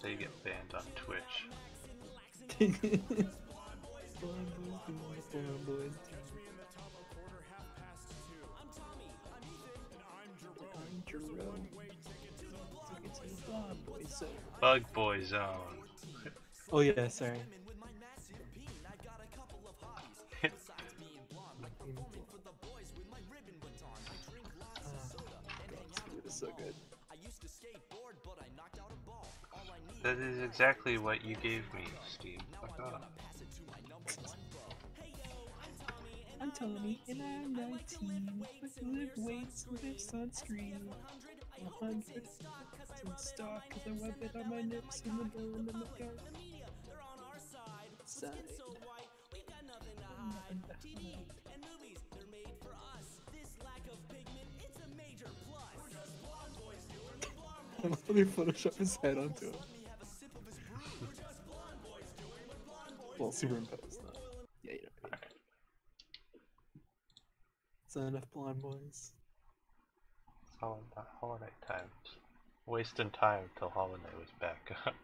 how you get banned on Twitch. Bug Boy Zone. Oh yeah, sorry. It's so good. That is exactly what you gave me, Steve. Fuck off. I'm Tony, and I'm 19. With lift weights and lift sunscreen. 100 in stock, cause I wipe it on my nips and the bone and the gut. Side. Let me Photoshop his head onto him. Well, superimpose that. Yeah, you know. Is that enough blonde boys? It's all about holiday times. Wasting time till holiday was back up.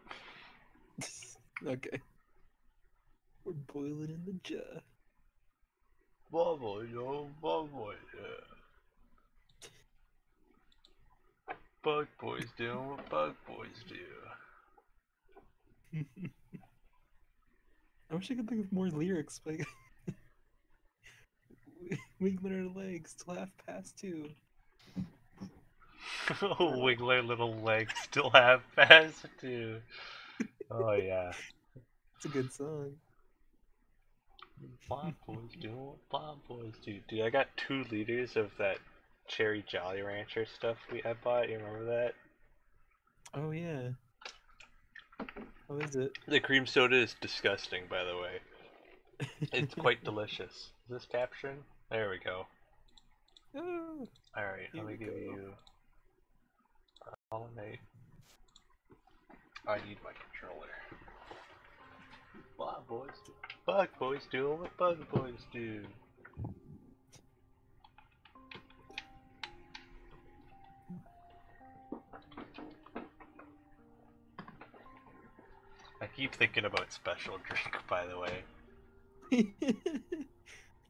Okay. We're boiling in the jar. Bubble, yo, bubble, yeah. Bug boys doing what bug boys do. I wish I could think of more lyrics, but wiggling her legs till 2:30. Wiggler little legs still have fast too. Oh yeah. It's a good song. Blind boys doing what blind boys do. Dude, I got 2 liters of that cherry Jolly Rancher stuff I bought. You remember that? Oh yeah. How is it? The cream soda is disgusting, by the way. It's quite delicious. Is this capturing? There we go. Oh, Alright, let me give go. you pollinate. I need my controller. Bug boys doing what bug boys do. I keep thinking about special drink, by the way.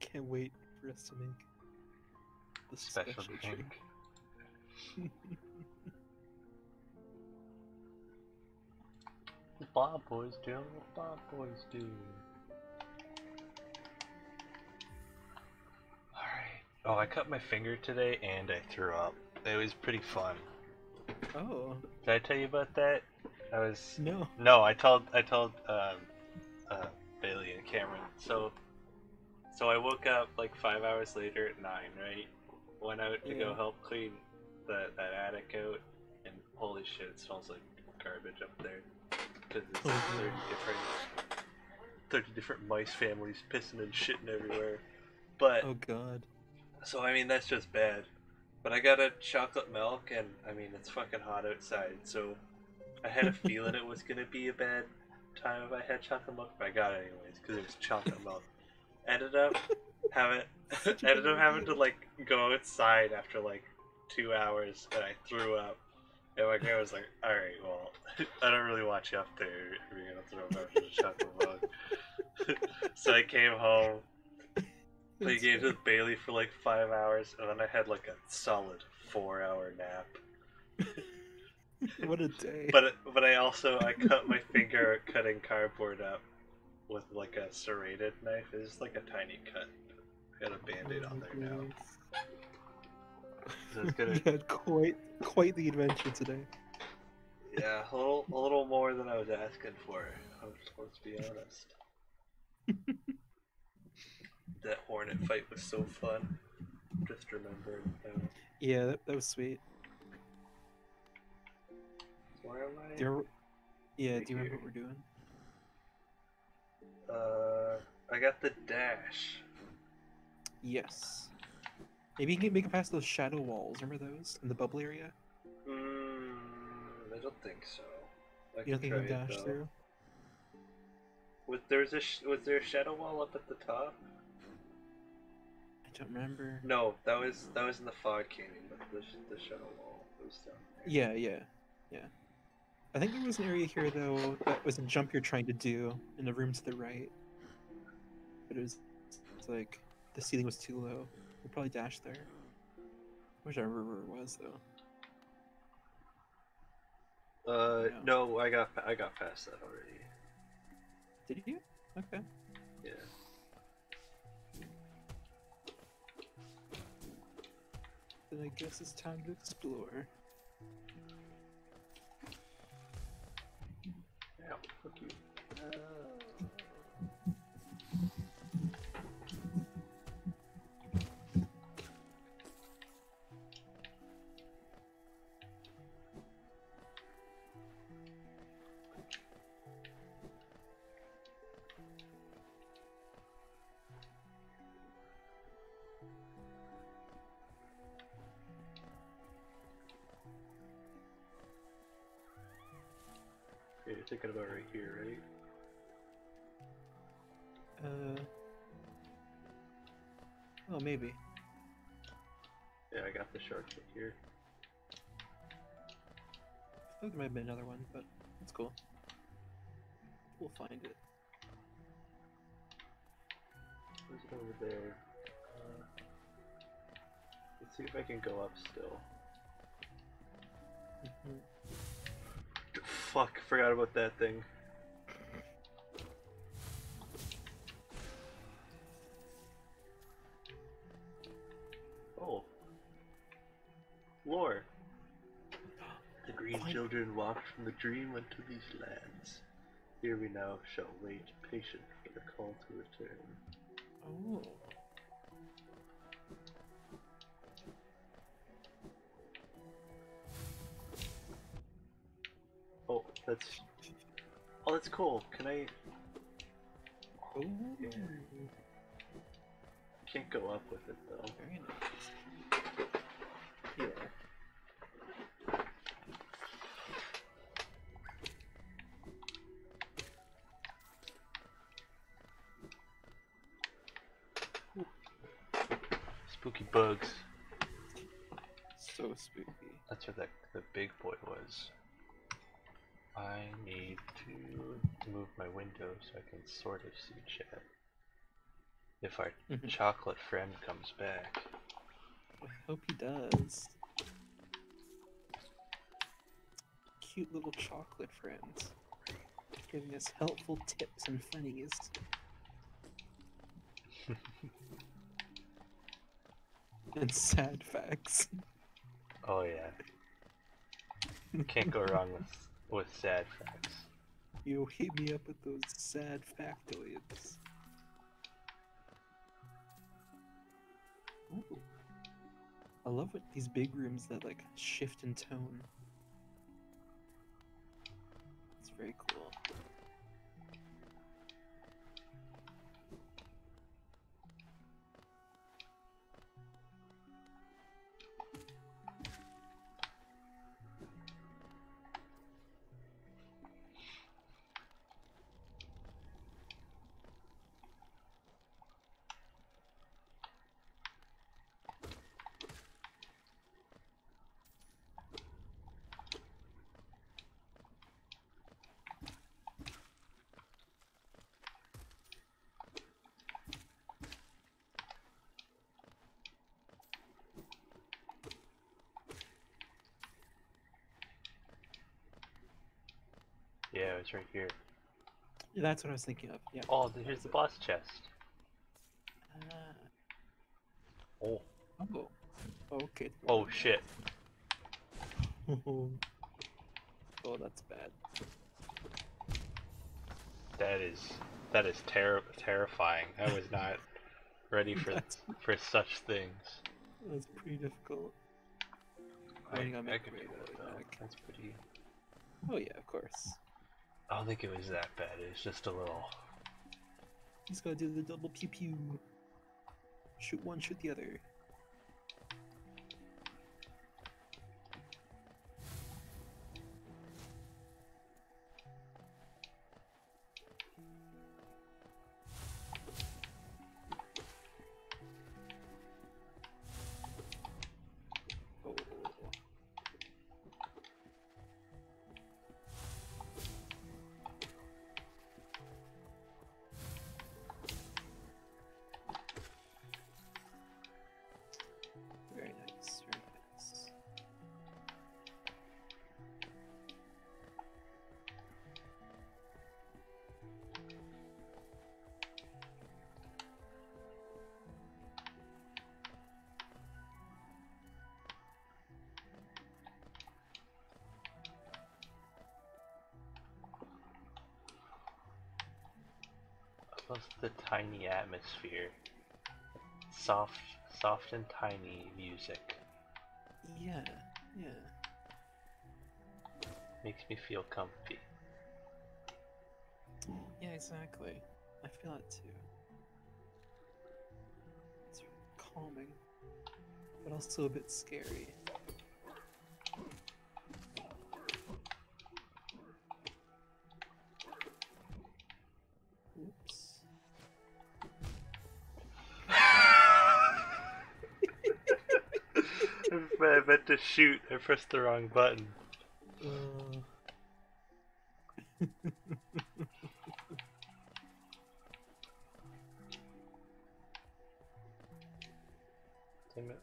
Can't wait for us to make the Special drink. Bob boys doing what Bob boys do. Alright. Oh, I cut my finger today and I threw up. It was pretty fun. Oh. Did I tell you about that? No. No, I told Bailey and Cameron. So I woke up like 5 hours later at 9, right? Went out to go help clean that attic out, and holy shit, it smells like garbage up there. Because it's like 30 different mice families pissing and shitting everywhere. But Oh god. so I mean that's just bad. But I got a chocolate milk, and I mean it's fucking hot outside, so I had a feeling it was gonna be a bad time if I had chocolate milk, but I got it anyways because it was chocolate milk. Ended up having to like go outside after like 2 hours, and I threw up. And my grandma was like, "Alright, well, I don't really want you up there if you're gonna throw up after the chocolate milk." So I came home, played games with Bailey for like 5 hours, and then I had like a solid 4-hour nap. What a day. But I cut my finger cutting cardboard up with like a serrated knife. It's just like a tiny cut. I got a band-aid on there now. So it's gonna... You had quite the adventure today. Yeah, a little more than I was asking for. Let's be honest. That hornet fight was so fun. Just remembered. Yeah, that was sweet. Where am I? Do you Right remember here. what we're doing? I got the dash. Yes. Maybe you can make it past those shadow walls. Remember those in the bubble area? I don't think so. You don't think you can dash through? Was there a shadow wall up at the top? I don't remember. No, that was in the fog canyon, but the shadow wall was down there. Yeah. I think there was an area here though that was a jump you're trying to do in the room to the right, but it's like the ceiling was too low. We'll probably dash there. Wish I remember where it was though. No, I got past that already. Did you? Okay. Yeah. Then I guess it's time to explore. Yeah, fuck you. Okay, you're thinking about right here, right? Oh, maybe. Yeah, I got the shark right here. I think there might have been another one, but that's cool. We'll find it. Where's it over there? Let's see if I can go up still. Fuck, forgot about that thing. Oh. Lore. The green children walked from the dream unto these lands. Here we now shall wait patient for the call to return. Oh. Oh, that's cool. Can I? Oh. Yeah. Can't go up with it though. Very nice. Yeah. Spooky bugs. So spooky. That's what the big boy was. I need to move my window so I can sort of see chat. If our chocolate friend comes back. I hope he does. Cute little chocolate friends. Giving us helpful tips and funnies. And sad facts. Oh yeah. Can't go wrong with sad facts. You hit me up with those sad factoids. Ooh. I love it, these big rooms that like shift in tone. It's very cool. Yeah, it's right here. Yeah, that's what I was thinking of. Yeah. Oh, here's the boss chest. Oh. Oh. Okay. Oh shit. Oh, that's bad. That is terrifying. I was not ready for such things. That's pretty difficult. I could deal with that. That's pretty. Oh yeah, of course. I don't think it was that bad. It was just a little. He's gotta do the double pew pew. Shoot one, shoot the other. Loves the tiny atmosphere. Soft and tiny music. Yeah, yeah. Makes me feel comfy. Yeah, exactly. I feel it too. It's calming, but also a bit scary. Oops. I meant to shoot. I pressed the wrong button. Damn it.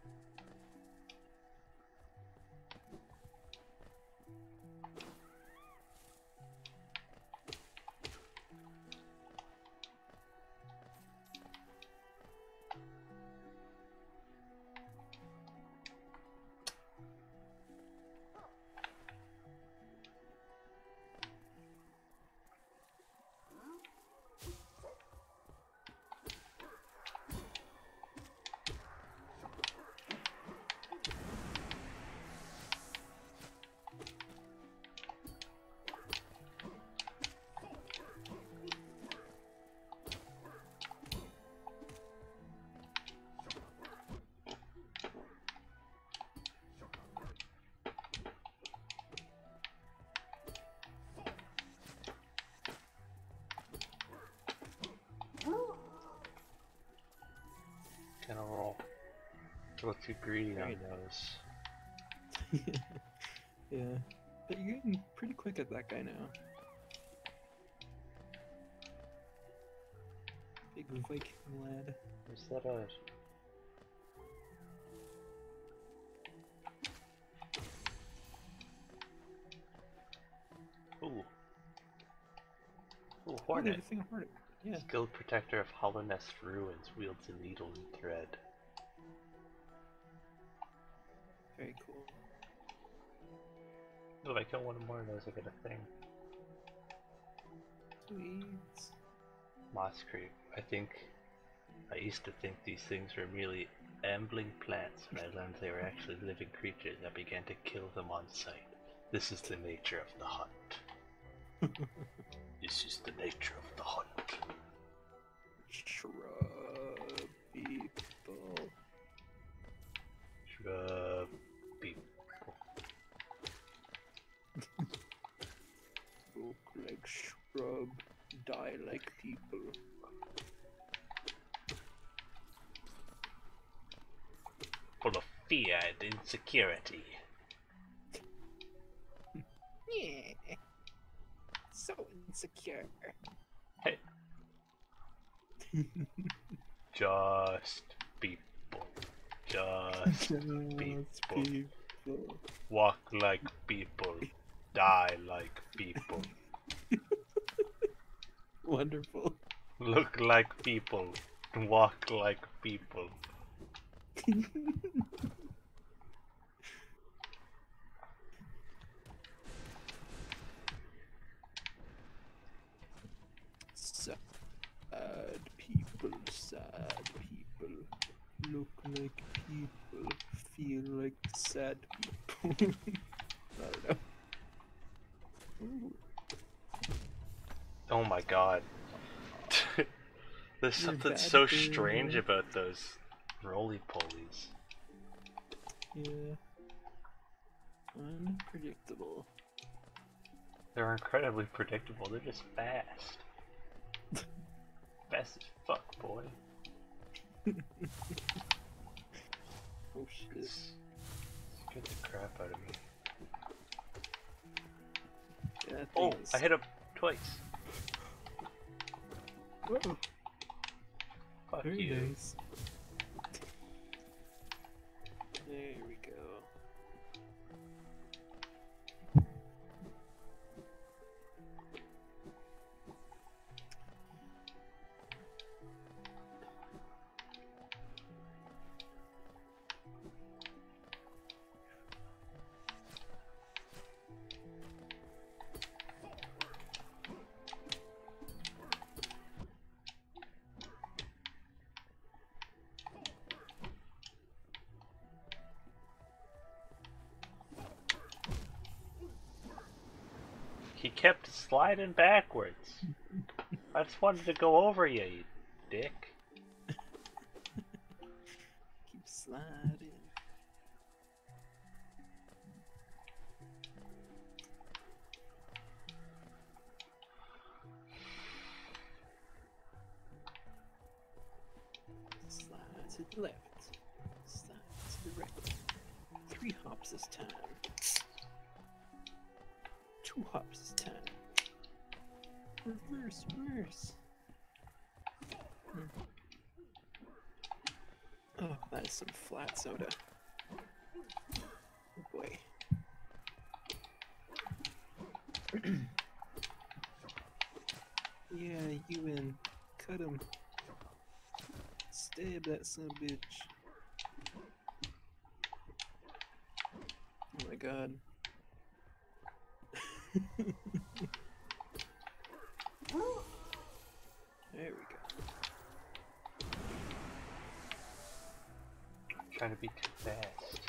Kinda roll. A little too greedy on those. Yeah, but you're getting pretty quick at that guy now. Big Viking lad. Is that a... Ooh. Ooh, Oh, there's hornet. a thing of hornet. Yeah. Skilled protector of Hollow Nest ruins, wields a needle and thread. Very cool. Oh, if I kill one more of those, I get a thing. Sweet. Moss creep. I used to think these things were merely ambling plants. When I learned they were actually living creatures, I began to kill them on sight. This is the nature of the hunt. This is the nature of the hunt. Shrub people. Shrub people. Look like shrub, die like people. Full of fear and insecurity. Yeah. So insecure. Hey. Just people. Just people. Walk like people. Die like people. Wonderful. Look like people. Walk like people. Sad people. Look like people. Feel like sad people. I don't know. Ooh. Oh my god. There's You're something bad so for- strange about those roly-polies. Yeah. Unpredictable. They're incredibly predictable, they're just fast. Fast as fuck, boy. Oh shit. Scared the crap out of me. Yeah, that Oh, thing is- I hit him twice. Whoa, Fuck very you. nice. There we go. He kept sliding backwards. I just wanted to go over you, you dick. Keep sliding. Slide to the left. Slide to the right. 3 hops this time. 2 hops this time. Reverse, reverse. Oh, that is some flat soda. Oh boy. Yeah, Ewen, cut him. Stab that son of a bitch. Oh my god. There we go. Trying to be too fast.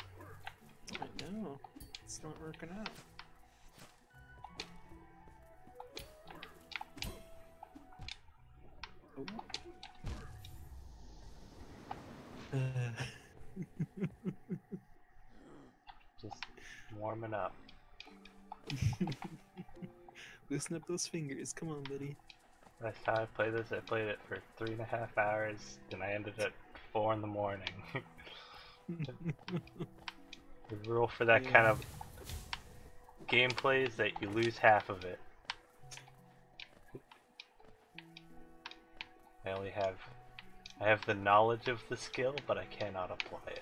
I know. It's not working out. Oh. Just warming up. Loosen up those fingers. Come on, buddy. Last time I played this, I played it for 3.5 hours, and I ended at 4 in the morning. The rule for that kind of gameplay is that you lose half of it. I have the knowledge of the skill, but I cannot apply it.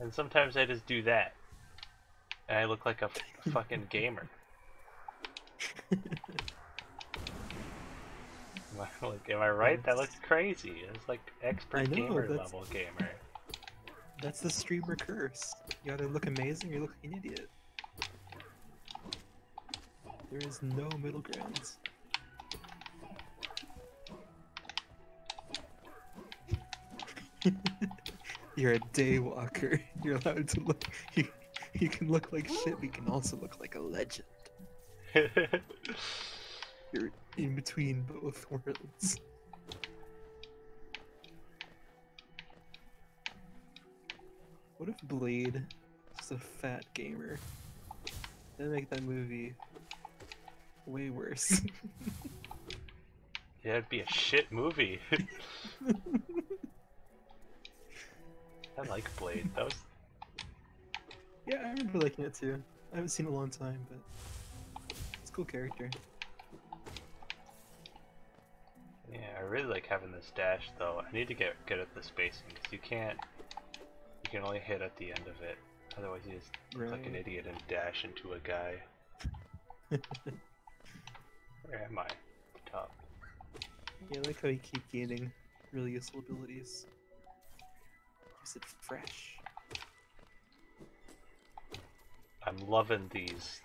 And sometimes I just do that, and I look like a fucking gamer. Am I right? That looks crazy. It's like expert gamer level gamer. That's the streamer curse. You gotta look amazing or you look like an idiot. There is no middle grounds. You're a daywalker. You're allowed to look. You can look like shit, but you can also look like a legend. You're in between both worlds. What if Blade was a fat gamer? That'd make that movie way worse. Yeah, it'd be a shit movie. I like Blade. That was... Yeah, I remember liking it too. I haven't seen it in a long time, but it's a cool character. Yeah, I really like having this dash though. I need to get good at the spacing because you can only hit at the end of it. Otherwise you just look like an idiot and dash into a guy. Where am I? Top. Yeah, I like how you keep gaining really useful abilities. Use it fresh. I'm loving these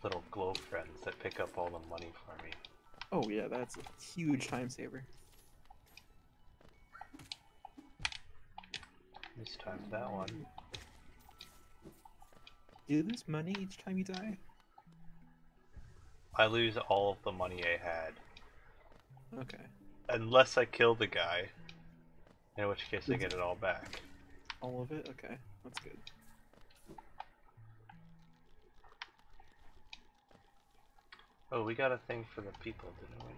little glow friends that pick up all the money for me. Oh yeah, that's a huge time saver. This time that one. Do you lose money each time you die? I lose all of the money I had. Okay. Unless I kill the guy. In which case I get it all back. All of it? Okay, that's good. Oh, we got a thing for the people, didn't we?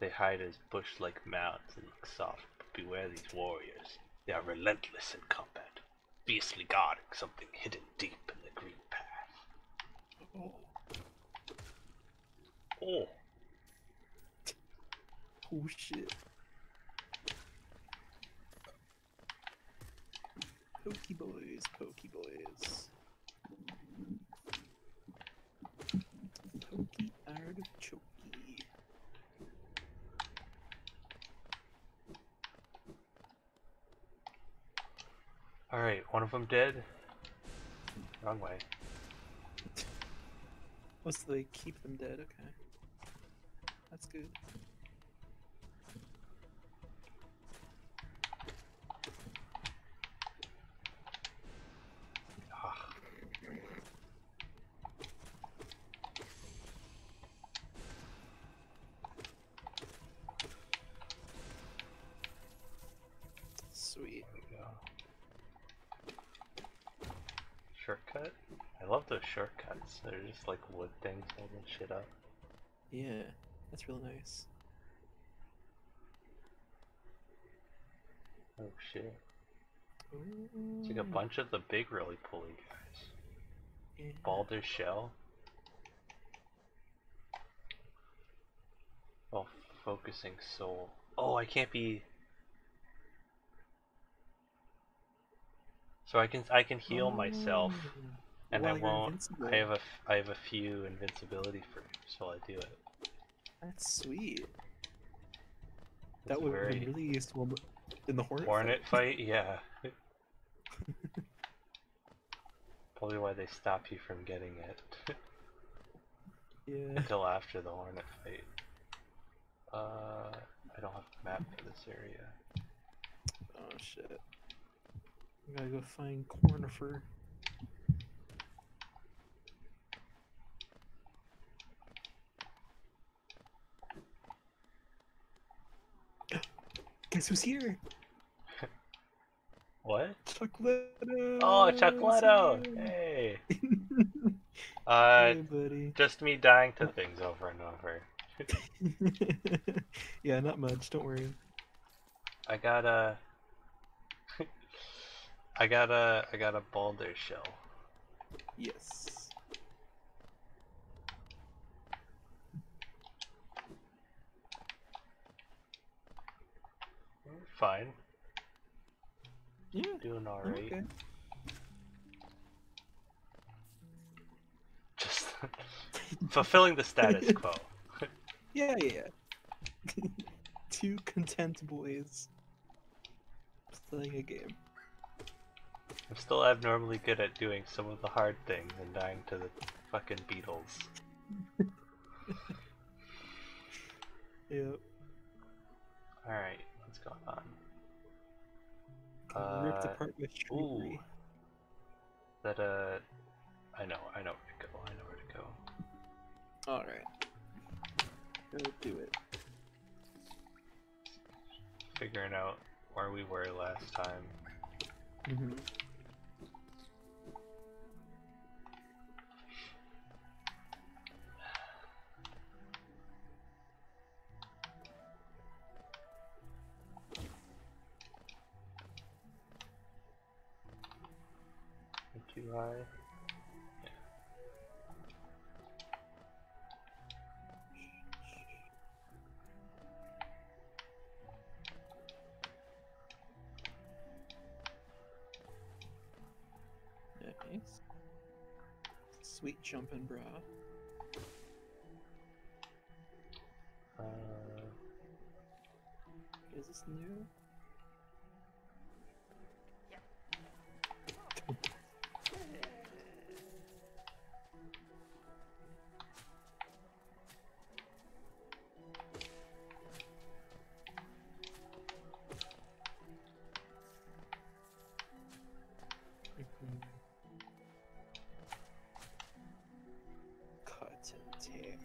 They hide as bush-like mounds and look soft, but beware these warriors. They are relentless in combat, fiercely guarding something hidden deep in the green path. Oh. Oh. Oh shit. Pokey boys, pokey boys. Pokey artichoke. One of them dead? Wrong way. Supposed to like keep them dead, okay. That's good. Sweet. There we go. Shortcut? I love those shortcuts. They're just like wood things holding shit up. Yeah, that's real nice. Oh shit. Ooh. It's like a bunch of the big really pulley guys. Yeah. Baldur's Shell. Oh, focusing soul. Oh, I can't be. So I can heal myself, and While I you're won't. invincible. I have a few invincibility frames, so I do it. That's sweet. It's That would have very been really useful in the Hornet, Hornet fight, yeah. Probably why they stop you from getting it Yeah. until after the Hornet fight. I don't have a map for this area. Oh shit. I gotta go find Cornifer. Guess who's here? What? Chocolatto! Oh, Chocolatto! Hey! Hey, buddy. Just me dying to things over and over. Yeah, not much, don't worry. I got a Baldur's Shell. Yes. Fine. Yeah. Doing alright. Okay. Just fulfilling the status quo. Yeah. Two content boys playing a game. I'm still abnormally good at doing some of the hard things and dying to the fucking beetles. Yep. Alright, what's going on? Ripped apart with Ooh. shriekery. That, I know where to go. Alright. Go do it. Figuring out where we were last time. Mm-hmm. Too high. Nice. Sweet jumping, bra. Is this new? Cut and tear.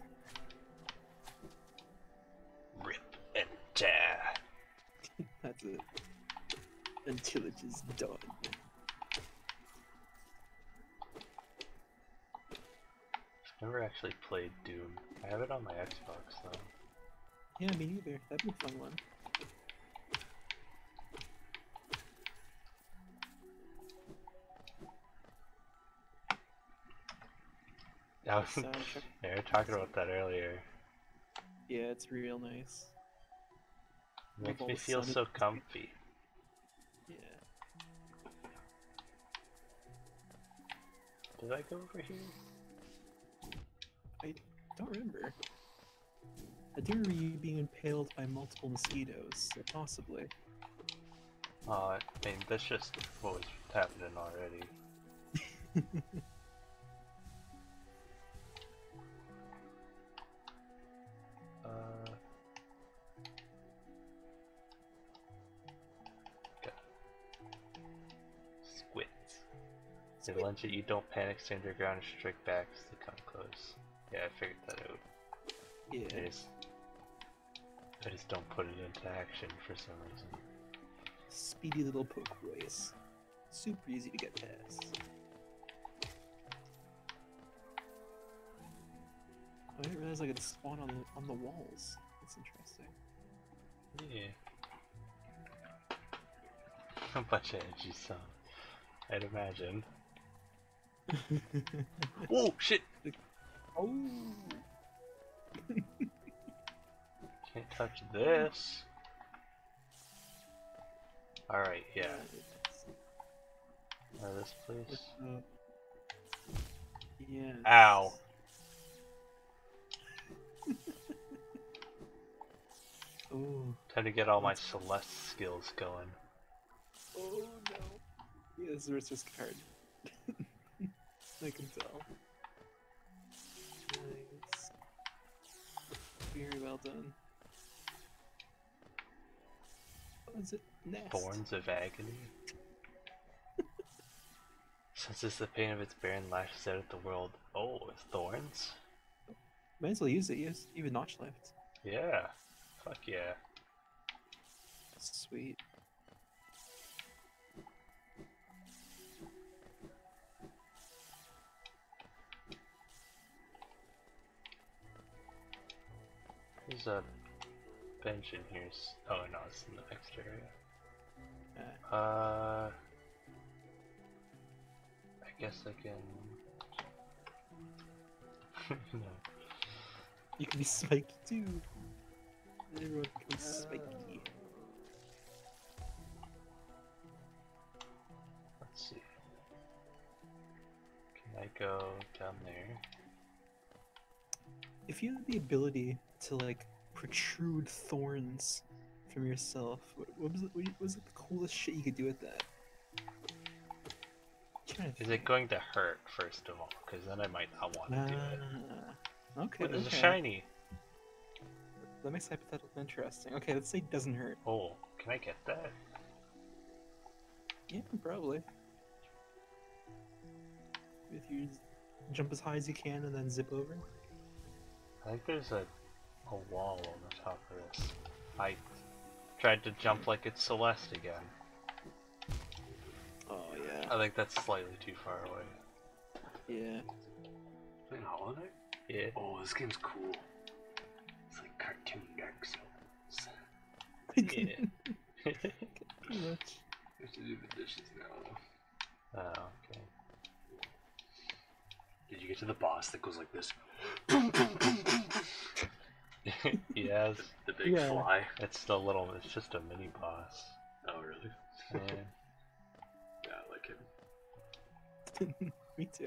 Rip and tear. That's it. Until it is done. Never actually played Doom. I have it on my Xbox though. Yeah, me neither. That'd be a fun one. Soundtrack. Yeah, we were talking about that earlier. Yeah, it's real nice. Makes all me the feel sound so effects. comfy. Yeah. Did I go over here? I don't remember. I do remember you being impaled by multiple mosquitoes, so possibly. I mean, that's just what was happening already. Okay. Squids. They lunge at you, don't panic, stand your ground, and strike back as they come close. Yeah, I figured that out. Yeah. I just don't put it into action for some reason. Speedy little poke boys. Super easy to get past. I didn't realize I could spawn on the walls. That's interesting. Yeah. A bunch of edgy stuff, I'd imagine. Whoa, shit! Oh! Can't touch this. Alright, yeah. This place. Yeah. Ow! Oh. Time to get all my Celeste skills going. Oh no. Yeah, this is where it's just card. I can tell. Nice. Very well done. What is it? Nest. Thorns of agony. Senses the pain of its barren lashes out at the world. Oh, it's thorns? Might as well use it. You have a notch left. Yeah. Fuck yeah. Sweet. There's a bench in here. Oh no, it's in the next area. I guess I can. No. You can be spiky too. Everyone becomes spiky. Let's see. Can I go down there? If you had the ability to like protrude thorns from yourself, what was it the coolest shit you could do with that? Is it going to hurt first of all? Because then I might not want to do it. Okay. Oh, there's a shiny. That makes hypothetical interesting. Okay, let's say it doesn't hurt. Oh, can I get that? Yeah, probably. If you jump as high as you can and then zip over. I think there's a wall on the top of this. I tried to jump like it's Celeste again. Oh yeah. I think that's slightly too far away. Yeah. Playing Hollow Knight? Yeah. Oh, this game's cool. It's like cartoon Dark Souls. Yeah. Pretty much. I have to do the dishes now. Oh, okay. Did you get to the boss that goes like this? Yes. The big fly? It's just a mini boss. Oh, really? Yeah. Yeah, I like him. Me too.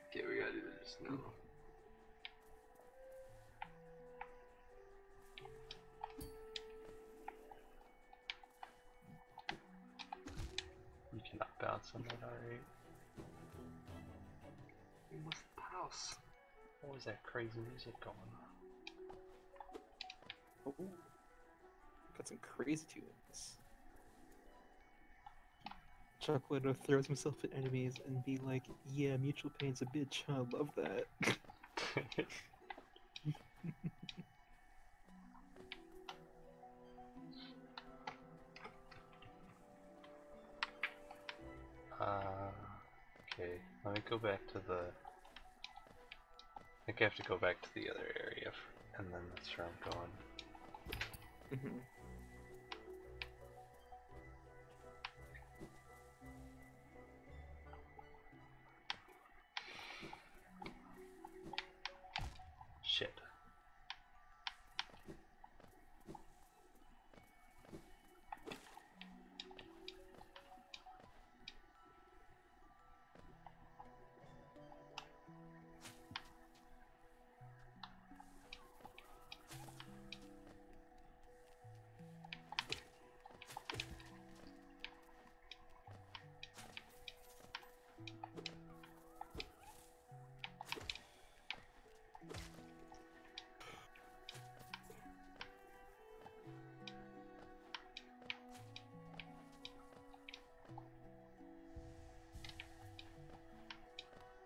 Okay, we gotta do this now. You cannot bounce on that, alright. We must house. What was that crazy music going on? Oh, got some crazy tunes. Chocolate throws himself at enemies and be like, "Yeah, mutual pain's a bitch. I love that." Okay, let me go back to the... I think I have to go back to the other area, and then that's where I'm going. Mm-hmm. Shit.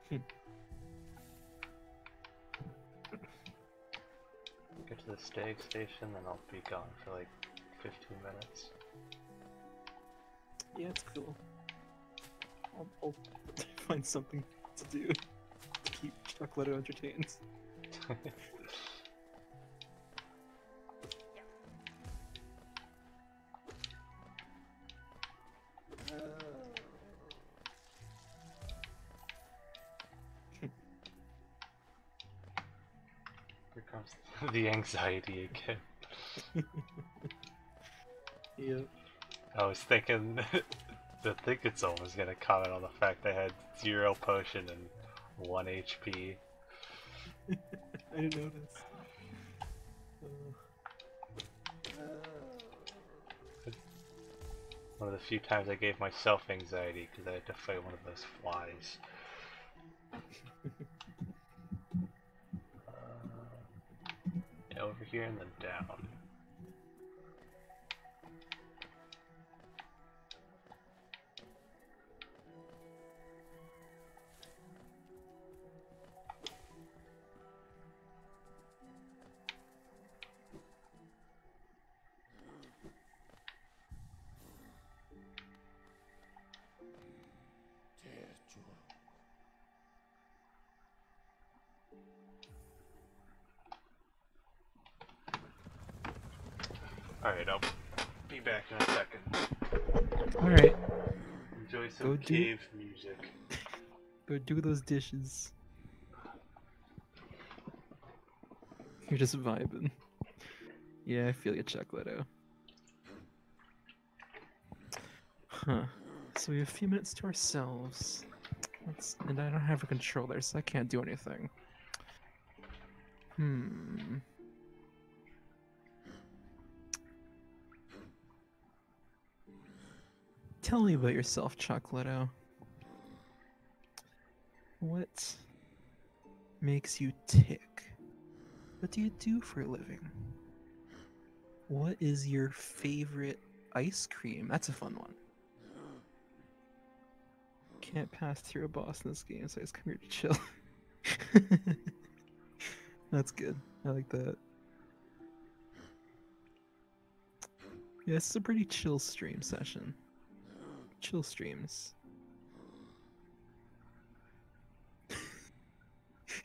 Get to the stag station, then I'll be gone for like 15 minutes. Yeah, it's cool. I'll find something to do to keep Chocolatto entertained. Here comes the anxiety again. Yep. I was thinking the Thinkaton was gonna comment on the fact I had 0 potion and 1 HP. I didn't notice. One of the few times I gave myself anxiety because I had to fight one of those flies. Yeah, over here and then down. Alright, I'll be back in a second. Alright, Enjoy some Go do- cave music. go do those dishes. You're just vibing. Yeah, I feel you, Chocolatto. Huh. So we have a few minutes to ourselves. And I don't have a controller, so I can't do anything. Tell me about yourself, Chocolatto. What makes you tick? What do you do for a living? What is your favorite ice cream? That's a fun one. Can't pass through a boss in this game, so I just come here to chill. That's good. I like that. Yeah, this is a pretty chill stream session. Chill streams.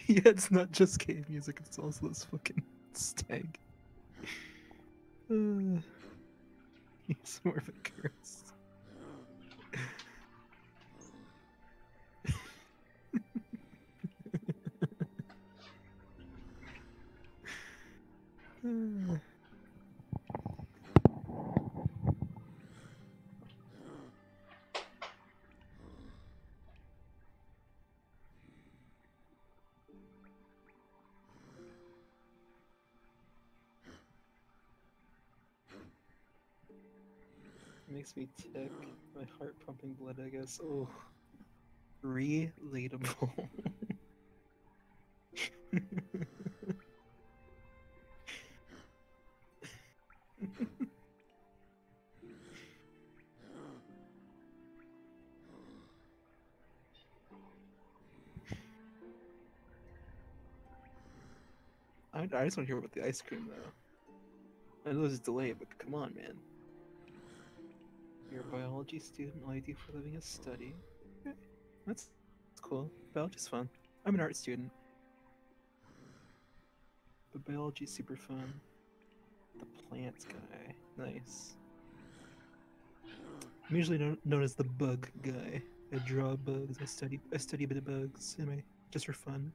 Yeah, it's not just cave music, it's also this fucking stag. He's more of a curse. Makes me tick. My heart pumping blood, I guess. Oh. Relatable. I just want to hear about the ice cream, though. I know there's a delay, but come on, man. You're a biology student, all you do for a living is study. Okay. That's cool. Biology's fun. I'm an art student. But biology's super fun. The plants guy. Nice. I'm usually known as the bug guy. I draw bugs, I study a bit of bugs, just for fun.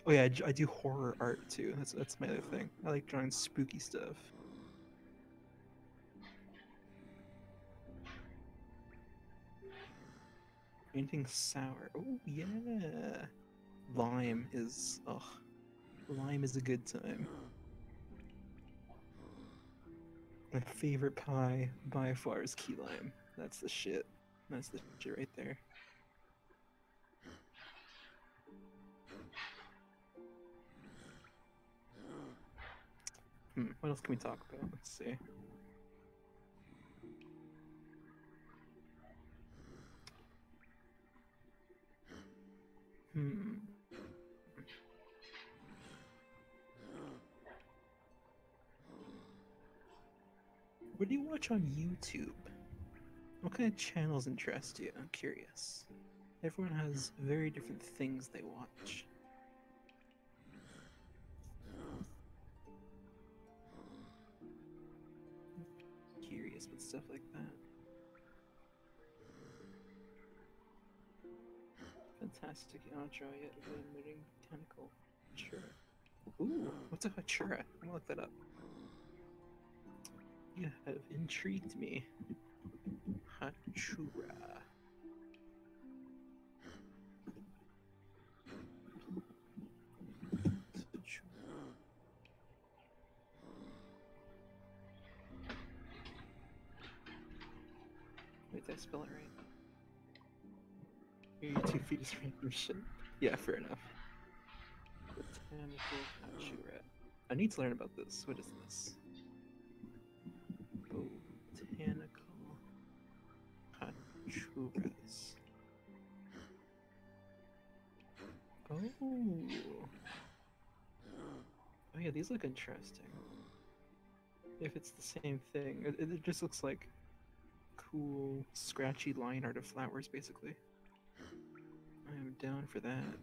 Oh yeah, I do horror art too. That's my other thing. I like drawing spooky stuff. Painting sour. Oh yeah. Lime is a good time. My favorite pie by far is key lime. That's the shit. That's the shit right there. What else can we talk about? Let's see. What do you watch on YouTube? What kind of channels interest you? I'm curious. Everyone has very different things they watch. Curious with stuff like that. Fantastic outro yet eliminating botanical Hachura. Ooh, what's a Hachura? I'm gonna look that up. You have intrigued me. Hachura. Wait, did I spell it right? Your YouTube feed is random shit. Yeah, fair enough. Botanical Hachura. I need to learn about this. What is this? Botanical Hachuras. Oh. Oh yeah, these look interesting. If it's the same thing. It just looks like cool, scratchy line art of flowers, basically. I am down for that.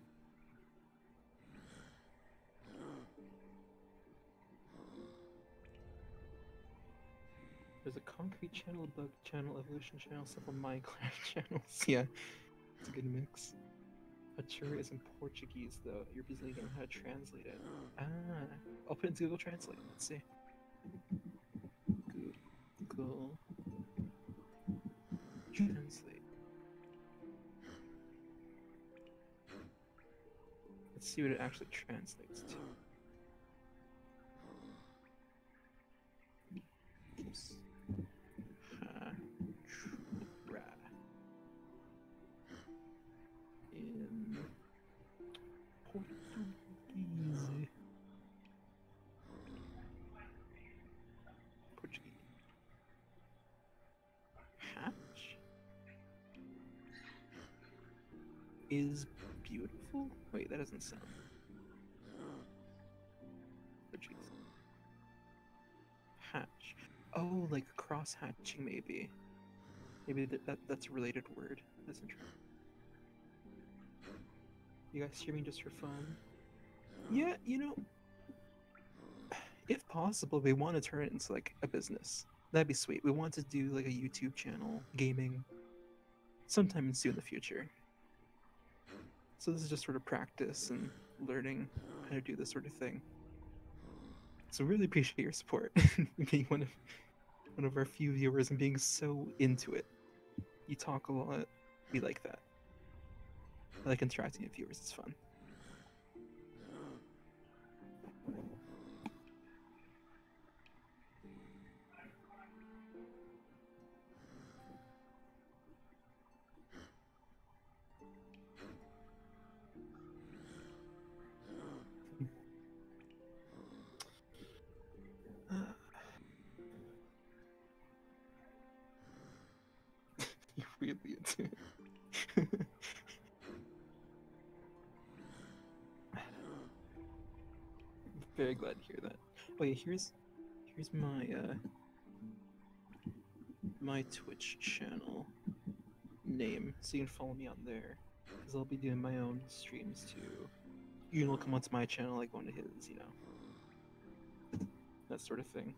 There's a concrete channel, bug channel, evolution channel, several Minecraft channels. Yeah, it's a good mix. Hachura is in Portuguese, though. You're busy learning how to translate it. Ah, I'll put it into Google Translate. Let's see. Google Translate. Let's see what it actually translates to. Oops. Hachura. In Portuguese. Portuguese. Hatch is beautiful? Wait, that doesn't sound. Portuguese. Hatch. Oh, like cross hatching, maybe. Maybe that's a related word. That's interesting. You guys streaming just for fun? Yeah, you know, if possible, we want to turn it into like a business. That'd be sweet. We want to do like a YouTube channel, gaming, sometime soon in the future. So this is just sort of practice and learning how to do this sort of thing. So really appreciate your support, being one of our few viewers and being so into it. You talk a lot. We like that. I like interacting with viewers. It's fun. You're really into it. Very glad to hear that. Oh yeah, here's my my Twitch channel name, so you can follow me on there, because I'll be doing my own streams too. You can come onto my channel like one of his, you know, that sort of thing.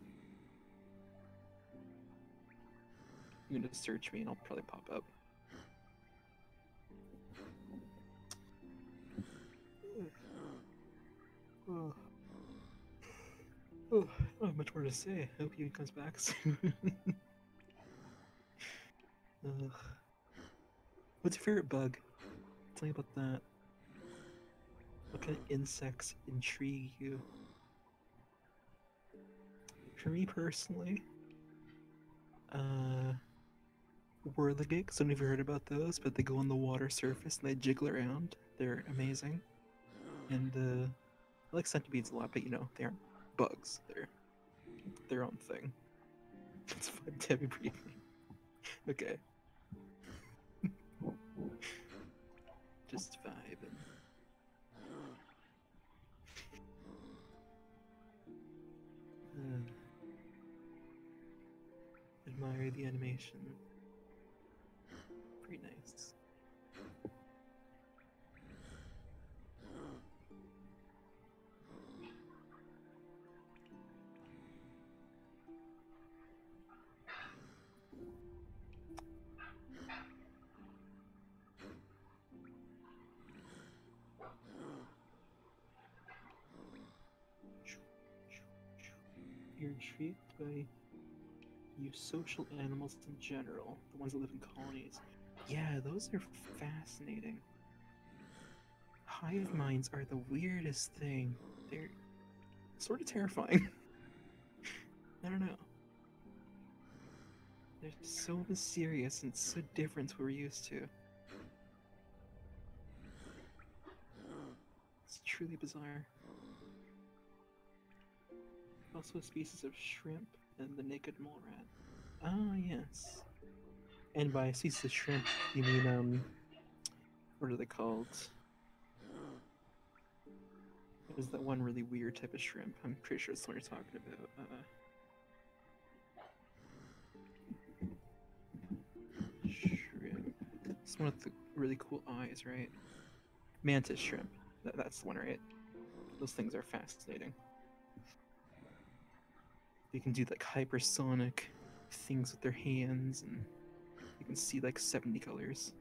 You can just search me and I'll probably pop up. Oh. Oh, I don't have much more to say. I hope he comes back soon. What's your favorite bug? Tell me about that. What kind of insects intrigue you? For me personally, whirligigs. I don't know if you heard about those, but they go on the water surface and they jiggle around. They're amazing. And I like centipedes a lot, but you know, they aren't bugs. They're their own thing. It's fun, Debbie breathing. Okay. Just vibing. admire the animation. Pretty nice. You're intrigued by eusocial animals in general, the ones that live in colonies. Yeah, those are fascinating. Hive minds are the weirdest thing. They're sort of terrifying. I don't know. They're so mysterious and so different to what we're used to. It's truly bizarre. Also a species of shrimp and the naked mole rat. Ah, yes. And by species of shrimp, you mean, what are they called? There's that one really weird type of shrimp. I'm pretty sure it's what you're talking about. Shrimp. It's one with the really cool eyes, right? Mantis shrimp. That's the one, right? Those things are fascinating. They can do like hypersonic things with their hands, and you can see like 70 colors.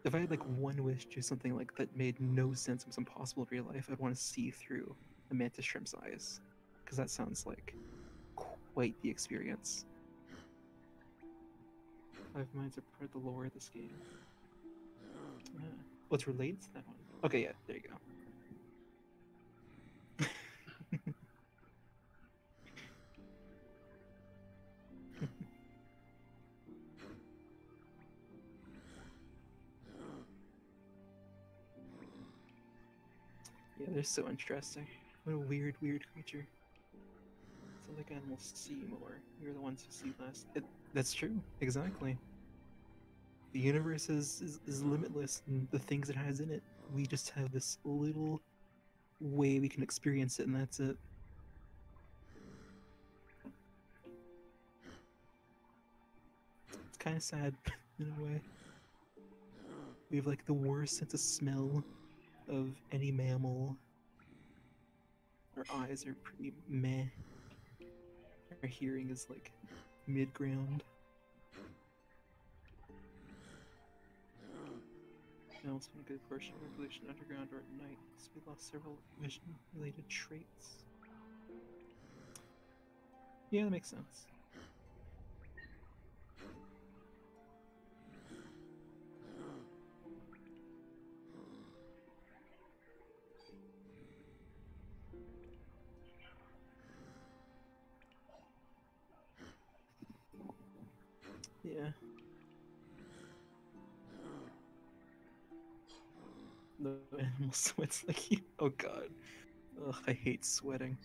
If I had like one wish to do something like that made no sense and was impossible in real life, I'd want to see through a mantis shrimp's eyes, because that sounds like quite the experience. Hive minds are part of the lore of this game. What's related to that one? Okay, yeah, there you go. Yeah, they're so interesting. What a weird, weird creature. So like animals see more. We're the ones who see less. That's true, exactly. The universe is limitless in the things it has in it. We just have this little way we can experience it, and that's it. It's kind of sad, in a way. We have like the worst sense of smell of any mammal. Our eyes are pretty meh. Our hearing is like mid-ground. Now it's been a good portion of evolution underground or at night, so we lost several vision-related traits. Yeah, that makes sense. Yeah. The animal sweats like you. Oh god. Ugh, I hate sweating.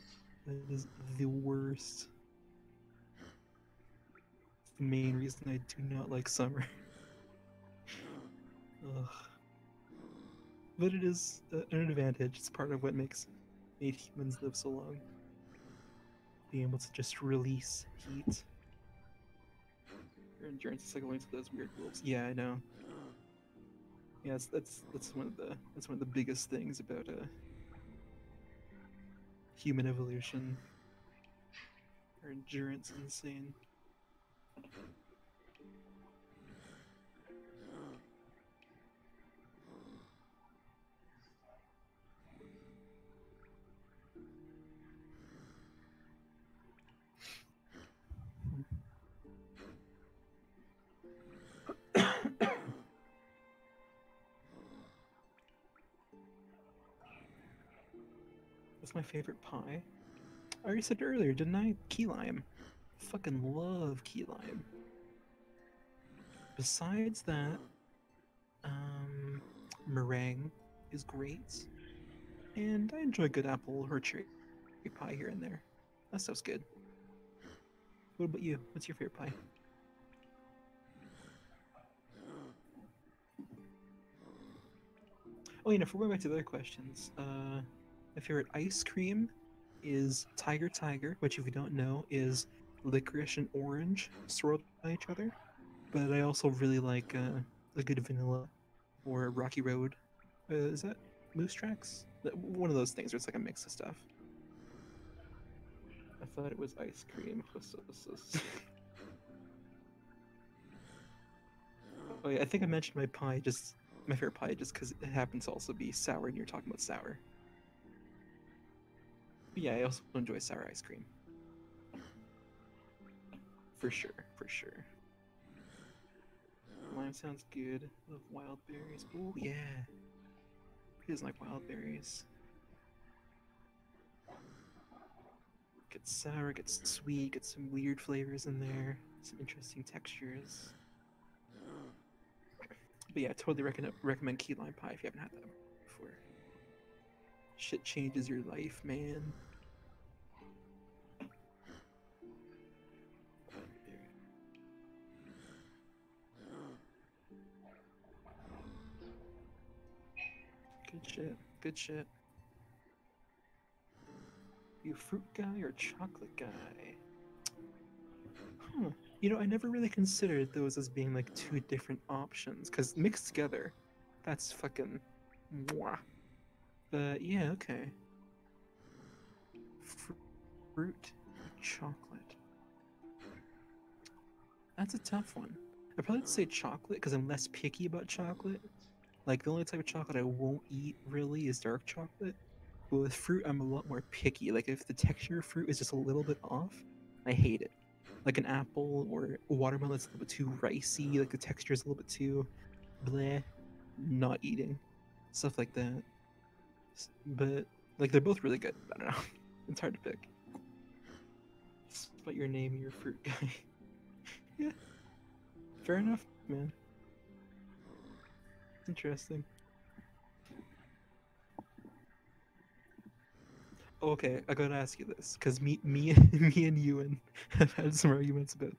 That is the worst. It's the main reason I do not like summer. Ugh. But it is an advantage. It's part of what made humans live so long. Being able to just release heat. Your endurance is like going to those weird wolves. Yeah, I know. Yes, that's one of the biggest things about human evolution. Our endurance is insane. What's my favorite pie? I already said earlier, didn't I? Key lime. Fucking love key lime. Besides that, meringue is great, and I enjoy good apple or cherry pie here and there. That stuff's good. What about you? What's your favorite pie? Oh, you know, for going back to the other questions, my favorite ice cream is Tiger Tiger, which, if you don't know, is licorice and orange swirled by each other. But I also really like a good vanilla or Rocky Road. Is that Moose Tracks? One of those things where it's like a mix of stuff. I thought it was ice cream. Oh yeah, I think I mentioned my pie, just my favorite pie, just because it happens to also be sour, and you're talking about sour. But yeah, I also enjoy sour ice cream. For sure, for sure. Lime sounds good. Love wild berries. Oh yeah. Who doesn't like wild berries? Gets sour, gets sweet, gets some weird flavors in there, some interesting textures. But yeah, totally recommend key lime pie if you haven't had that before. Shit changes your life, man. Good shit. Good shit. You a fruit guy or chocolate guy? Huh. You know, I never really considered those as being like two different options, because mixed together, that's fucking mwah. But yeah, okay. Fruit or chocolate? That's a tough one. I'd probably say chocolate because I'm less picky about chocolate. Like, the only type of chocolate I won't eat really is dark chocolate. But with fruit, I'm a lot more picky. Like, if the texture of fruit is just a little bit off, I hate it. Like an apple or a watermelon, it's a little bit too ricey. Like, the texture is a little bit too bleh. Not eating. Stuff like that. But, like, they're both really good. I don't know. It's hard to pick. Despite your name, you're a fruit guy. Yeah. Fair enough, man. Interesting. Okay, I gotta ask you this, because me and Ewan have had some arguments about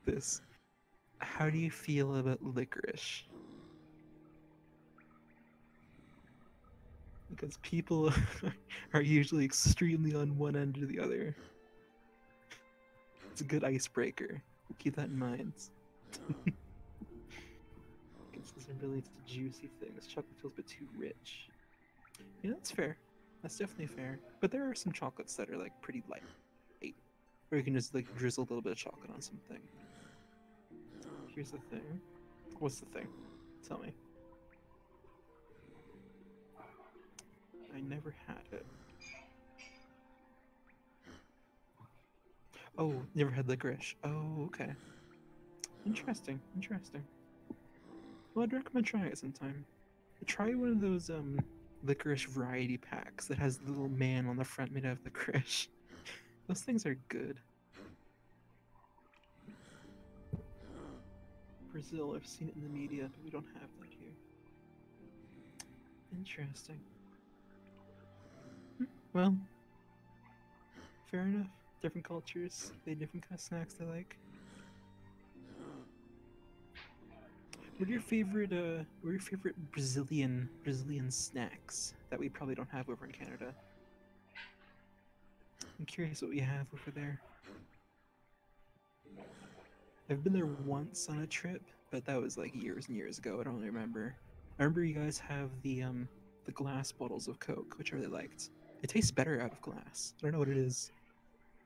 this. How do you feel about licorice? Because people are usually extremely on one end or the other. It's a good icebreaker. Keep that in mind. Gets some really juicy things. Chocolate feels a bit too rich. Yeah, that's fair. That's definitely fair. But there are some chocolates that are like pretty light. Or you can just like drizzle a little bit of chocolate on something. Here's the thing. What's the thing? Tell me. I never had it. Oh, never had licorice. Oh, okay. Interesting. Interesting. Well, I'd recommend trying it sometime. Try one of those licorice variety packs that has the little man on the front made out of licorice. Those things are good. Brazil, I've seen it in the media, but we don't have that here. Interesting. Well, fair enough. Different cultures, they have different kind of snacks they like. What are your favorite Brazilian snacks that we probably don't have over in Canada? I'm curious what we have over there. I've been there once on a trip, but that was like years and years ago. I don't really remember. I remember you guys have the glass bottles of Coke, which I really liked. It tastes better out of glass. I don't know what it is.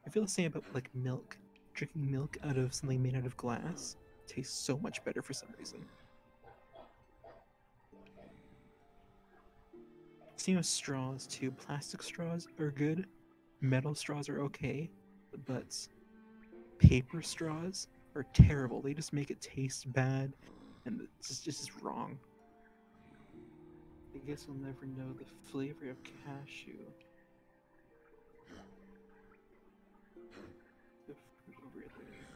I feel the same about like milk. Drinking milk out of something made out of glass tastes so much better for some reason. Same with straws too. Plastic straws are good. Metal straws are okay, but paper straws are terrible. They just make it taste bad, and it's just wrong. I guess you'll never know the flavor of cashew. The fruit over there.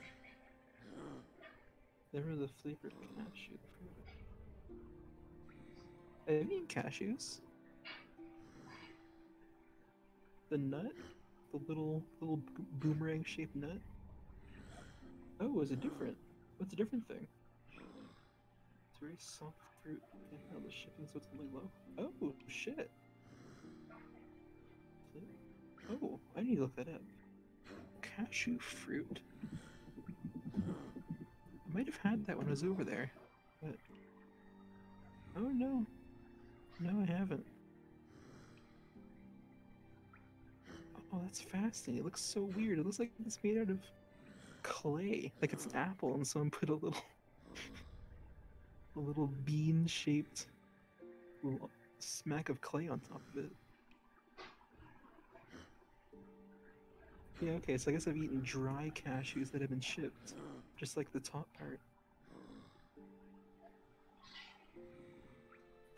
Never know the flavor of cashew. Have you eaten cashews? The nut? The little boomerang shaped nut? Oh, is it different? What's a different thing? It's very soft fruit. Can't handle the shipping, so it's only low. Oh, shit. Oh, I need to look that up. cashew fruit. I might have had that when I was over there, but oh no, no, I haven't. Oh, that's fascinating. It looks so weird. It looks like it's made out of clay, like it's an apple, and someone put a little bean-shaped little smack of clay on top of it. Yeah, okay, so I guess I've eaten dry cashews that have been chipped, just like the top part.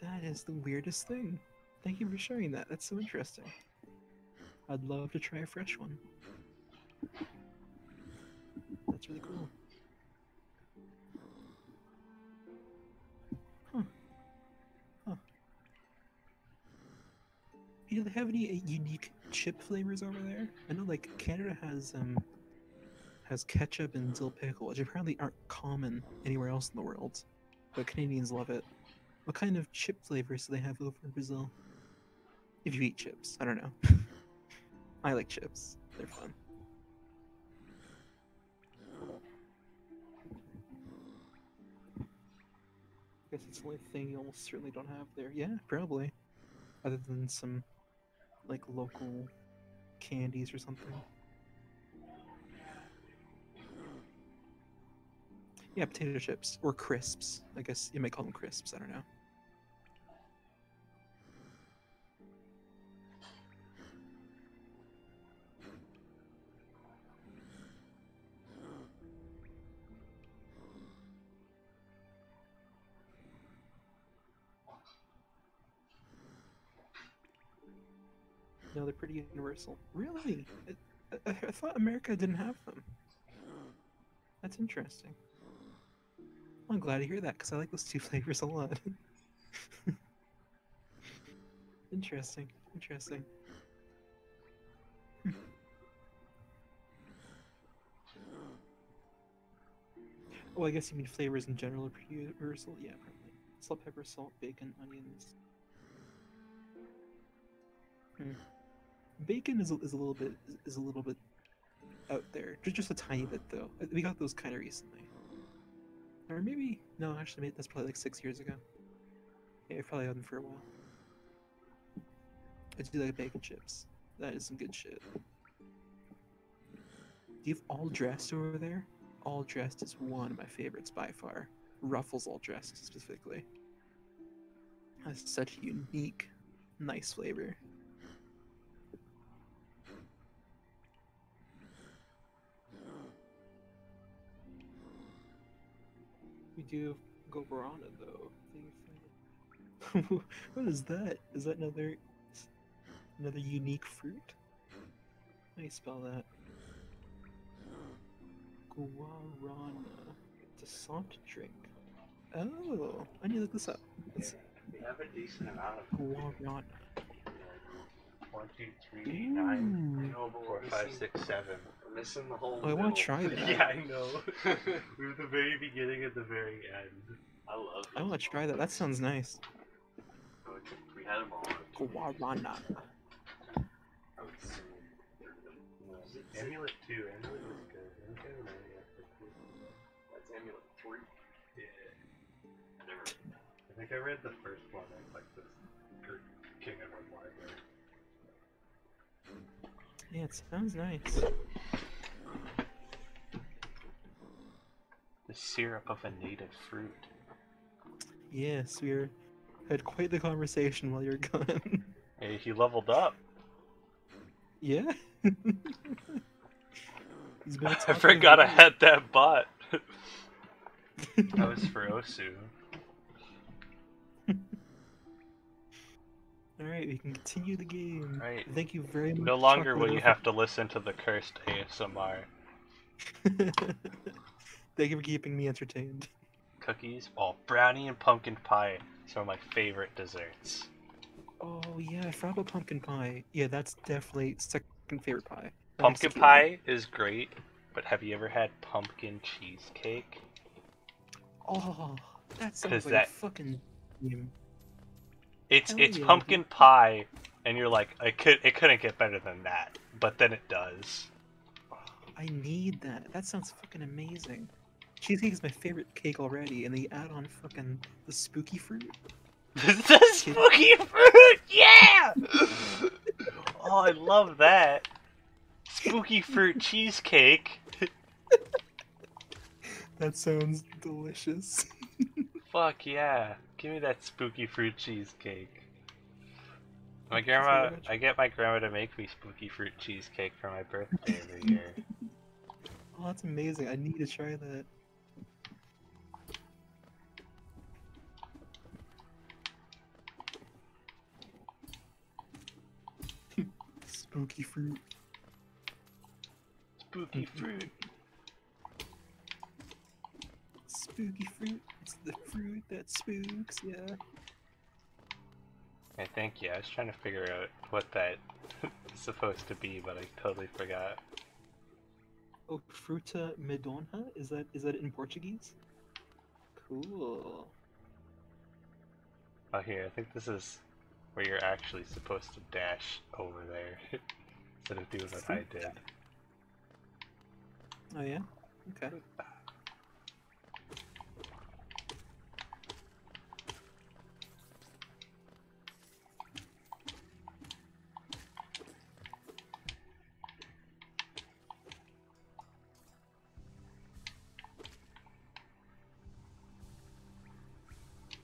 That is the weirdest thing. Thank you for sharing that. That's so interesting. I'd love to try a fresh one. That's really cool. Huh. Huh. Do they have any unique chip flavors over there? I know, like, Canada has ketchup and dill pickle, which apparently aren't common anywhere else in the world, but Canadians love it. What kind of chip flavors do they have over in Brazil? If you eat chips, I don't know. I like chips. They're fun. I guess it's the only thing you almost certainly don't have there. Yeah, probably. Other than some, like, local candies or something. Yeah, potato chips. Or crisps. I guess you might call them crisps, I don't know. No, they're pretty universal. Really? I thought America didn't have them. That's interesting. Well, I'm glad to hear that, because I like those two flavors a lot. Interesting. Interesting. Oh, I guess you mean flavors in general are pretty universal? Yeah, probably. Salt, pepper, salt, bacon, onions. Bacon is a little bit out there. Just a tiny bit though. We got those kind of recently. Or maybe no, actually, that's probably like 6 years ago. Yeah, we've probably had them for a while. I do like bacon chips. That is some good shit. Do you have All Dressed over there? All Dressed is one of my favorites by far. Ruffles All Dressed specifically. That's such a unique, nice flavor. We do go Guarana though. What is that? Is that another unique fruit? How do you spell that? Guarana. It's a soft drink. Oh, I need to look this up. We have a decent amount of Guarana. 1, 2, 3, 9, 4, 5, 6, 7. We're missing the whole. Oh, I want to try that. Yeah, I know. We were at the very beginning and the very end. I love. I want to try that. That sounds nice. We had them all. Guarana. Amulet 2. Amulet was good. That's Amulet 3. Yeah. I think I read the first one at like this King Edward library. Yeah, it sounds nice. The syrup of a native fruit. Yes, we had quite the conversation while you were gone. Hey, he leveled up. Yeah? I forgot I had that bot. That was for Osu. Alright, we can continue the game. Right. Thank you very much. No longer will you have to listen to the cursed ASMR. Thank you for keeping me entertained. Cookies? Oh, brownie and pumpkin pie. Some of my favorite desserts. Oh yeah, I forgot about pumpkin pie. Yeah, that's definitely second favorite pie. Pumpkin pie is great, but have you ever had pumpkin cheesecake? Oh, that sounds like a fucking dream. It's yeah, pumpkin pie, and you're like, it couldn't get better than that, but then it does. I need that. That sounds fucking amazing. Cheesecake is my favorite cake already, and they add on fucking the spooky fruit. The spooky fruit, yeah! Oh, I love that. Spooky fruit cheesecake. That sounds delicious. Fuck yeah. Give me that spooky fruit cheesecake. My Thank you grandma, very much. I get my grandma to make me spooky fruit cheesecake for my birthday every year. Oh, that's amazing. I need to try that. Spooky fruit. Spooky fruit. Spooky fruit. It's the fruit that spooks, yeah. I think, yeah, I was trying to figure out what that is supposed to be, but I totally forgot. Oh, fruta medonha? Is that in Portuguese? Cool. Oh, here, I think this is where you're actually supposed to dash over there instead of doing what I did. Oh yeah? Okay.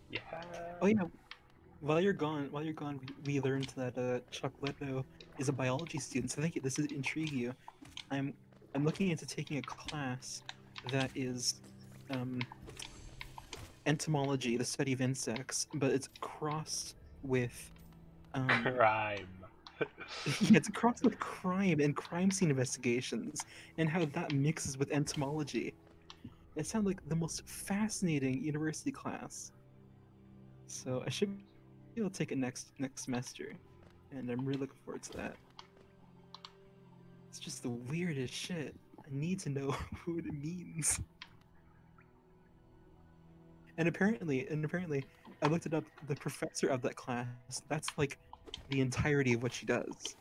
Yeah. Oh yeah. While you're gone, we learned that Chocolatto is a biology student. So I think this would intrigue you. I'm looking into taking a class that is entomology, the study of insects, but it's crossed with Crime. yeah, it's crossed with crime and crime scene investigations, and how that mixes with entomology. It sounds like the most fascinating university class. So I should be able to take it next semester, and I'm really looking forward to that. It's just the weirdest shit. I need to know what it means. And apparently, I looked it up. The professor of that class, that's like the entirety of what she does.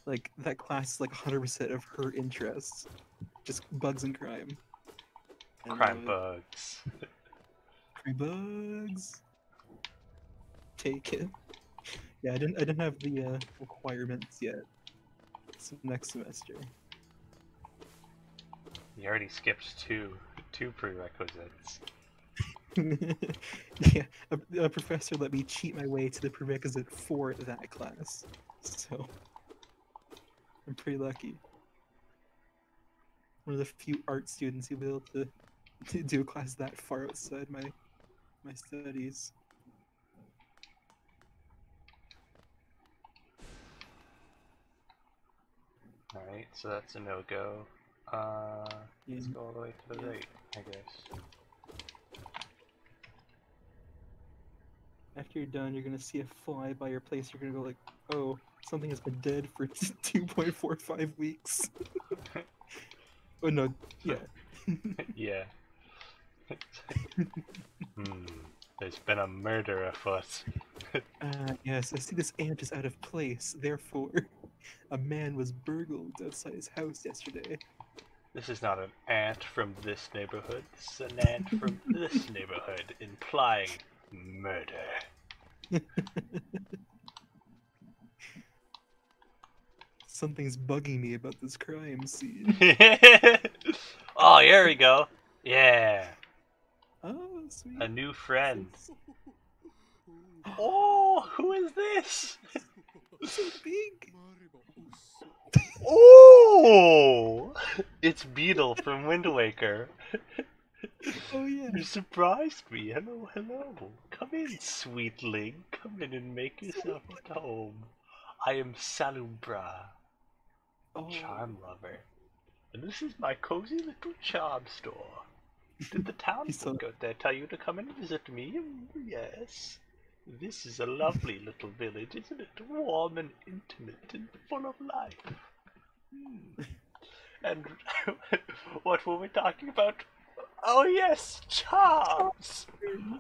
Like that class is like 100% of her interests, just bugs and crime. I Crime love it. bugs. Crime bugs. Take it. Yeah, I didn't have the requirements yet. It's next semester. You already skipped two prerequisites. Yeah, a professor let me cheat my way to the prerequisite for that class, so I'm pretty lucky. One of the few art students who'll be able to do a class that far outside my studies. Alright, so that's a no-go. Let's Yeah. go all the way to the Yeah. right, I guess. After you're done, you're gonna see a fly by your place. You're gonna go like, "Oh, something has been dead for 2.45 weeks." Oh no, yeah. Yeah. There's been a murder afoot. Yes, I see this ant is out of place. Therefore, a man was burgled outside his house yesterday. This is not an ant from this neighborhood. This is an ant from this neighborhood, implying murder. Something's bugging me about this crime scene. Oh, here we go. Yeah. Oh, sweet. A new friend. Oh, who is this? So big. Oh! It's Beetle from Wind Waker. Oh yeah. You surprised me. Hello, hello. Come in, sweetling. Come in and make yourself at home. I am Salumbra, Oh. charm lover. And this is my cozy little charm store. Did the townsfolk out there tell you to come and visit me? Yes. This is a lovely little village, isn't it? Warm and intimate and full of life. And what were we talking about? Oh yes, charms!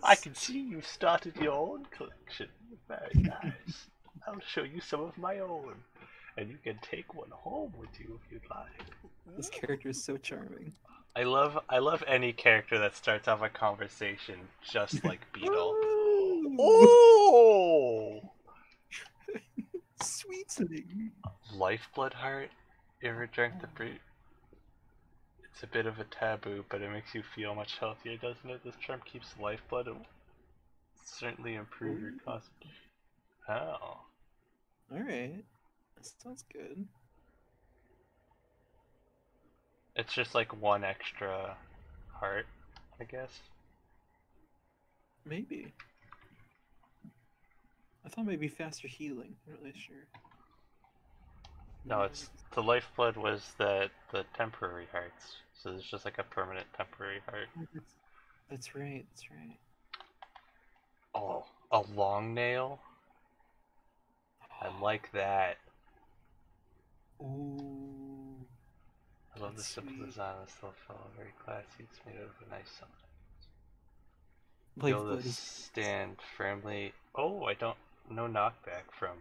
I can see you've started your own collection. Very nice. I'll show you some of my own. and you can take one home with you if you'd like. This character is so charming. I love any character that starts off a conversation just like Beetle. Oh! Sweetling. Lifeblood heart? You ever drank the brute? It's a bit of a taboo, but it makes you feel much healthier, doesn't it? This charm keeps lifeblood. It will certainly improve your constitution. Oh. Alright. That sounds good. It's just like one extra heart, I guess. Maybe. I thought maybe faster healing. I'm not really sure. No, it's the lifeblood was the temporary hearts. So it's just like a permanent temporary heart. That's right, that's right. Oh, a long nail? I like that. Ooh. I love the That's simple sweet. design of this little fellow. Very classy. It's made out of a nice something. Lifeblood Able to is stand firmly. Oh, I don't. No knockback from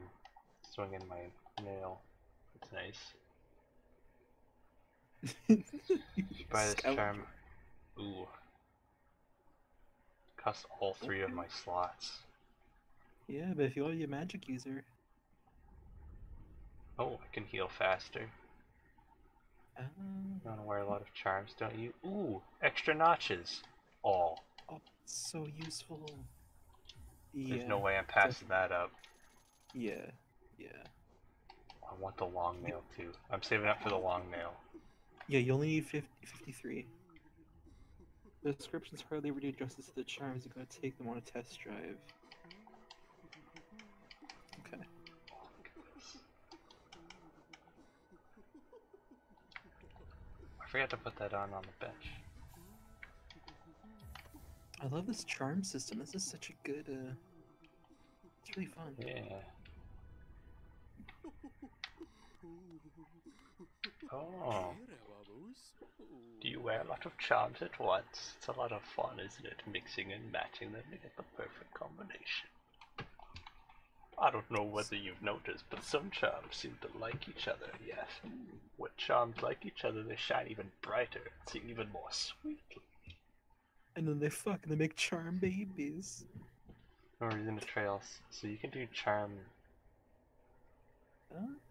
swinging my nail. That's nice. Buy this charm. Ooh. Cost all three of my slots. Yeah, but if you want to be a magic user. Oh, I can heal faster. You want to wear a lot of charms, don't you? Ooh, extra notches. All. Oh, it's so useful. There's no way I'm passing that up. Yeah. I want the long nail too. I'm saving up for the long nail. Yeah, you only need 53. The descriptions hardly ever do justice to the charms. You gotta take them on a test drive. Okay. I forgot to put that on the bench. I love this charm system. This is such a good, it's really fun. Yeah. Oh. Do you wear a lot of charms at once? It's a lot of fun, isn't it? Mixing and matching them to get the perfect combination. I don't know whether you've noticed, but some charms seem to like each other, yes. When charms like each other, they shine even brighter and sing even more sweetly. And then they fuck and they make charm babies. Or in the trails, so you can do charm.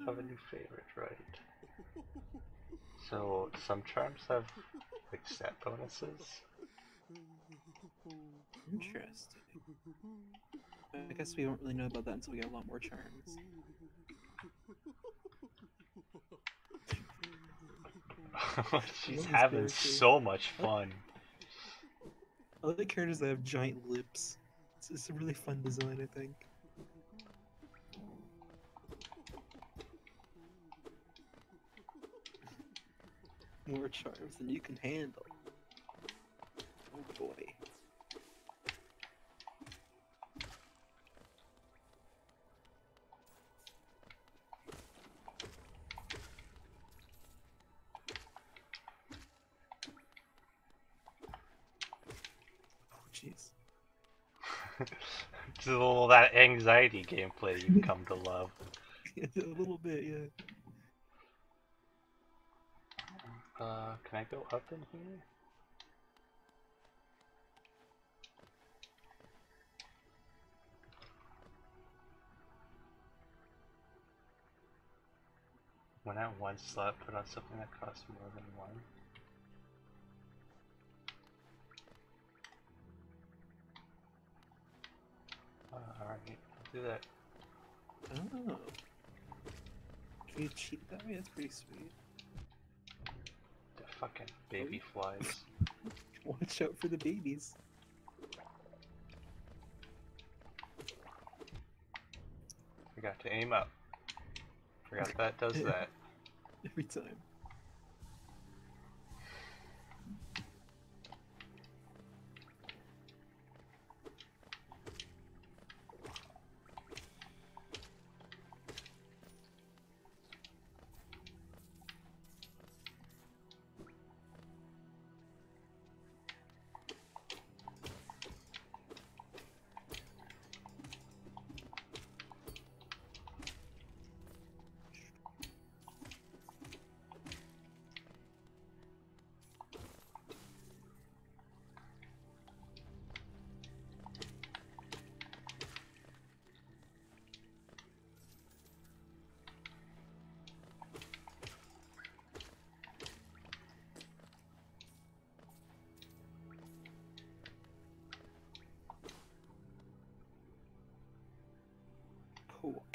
Have a new favorite, right? So some charms have like stat bonuses. Interesting. I guess we don't really know about that until we get a lot more charms. She's having so much fun. I like the characters that have giant lips. It's a really fun design, I think. More charms than you can handle. Oh boy. Jeez. Just a little of that anxiety gameplay you've come to love. A little bit, yeah. Can I go up in here? When at one slot, put on something that costs more than one. Alright, I'll do that. Oh. Can you cheat that way? That's pretty sweet. The fucking baby flies. Watch out for the babies. Forgot to aim up. Forgot that does that. Every time.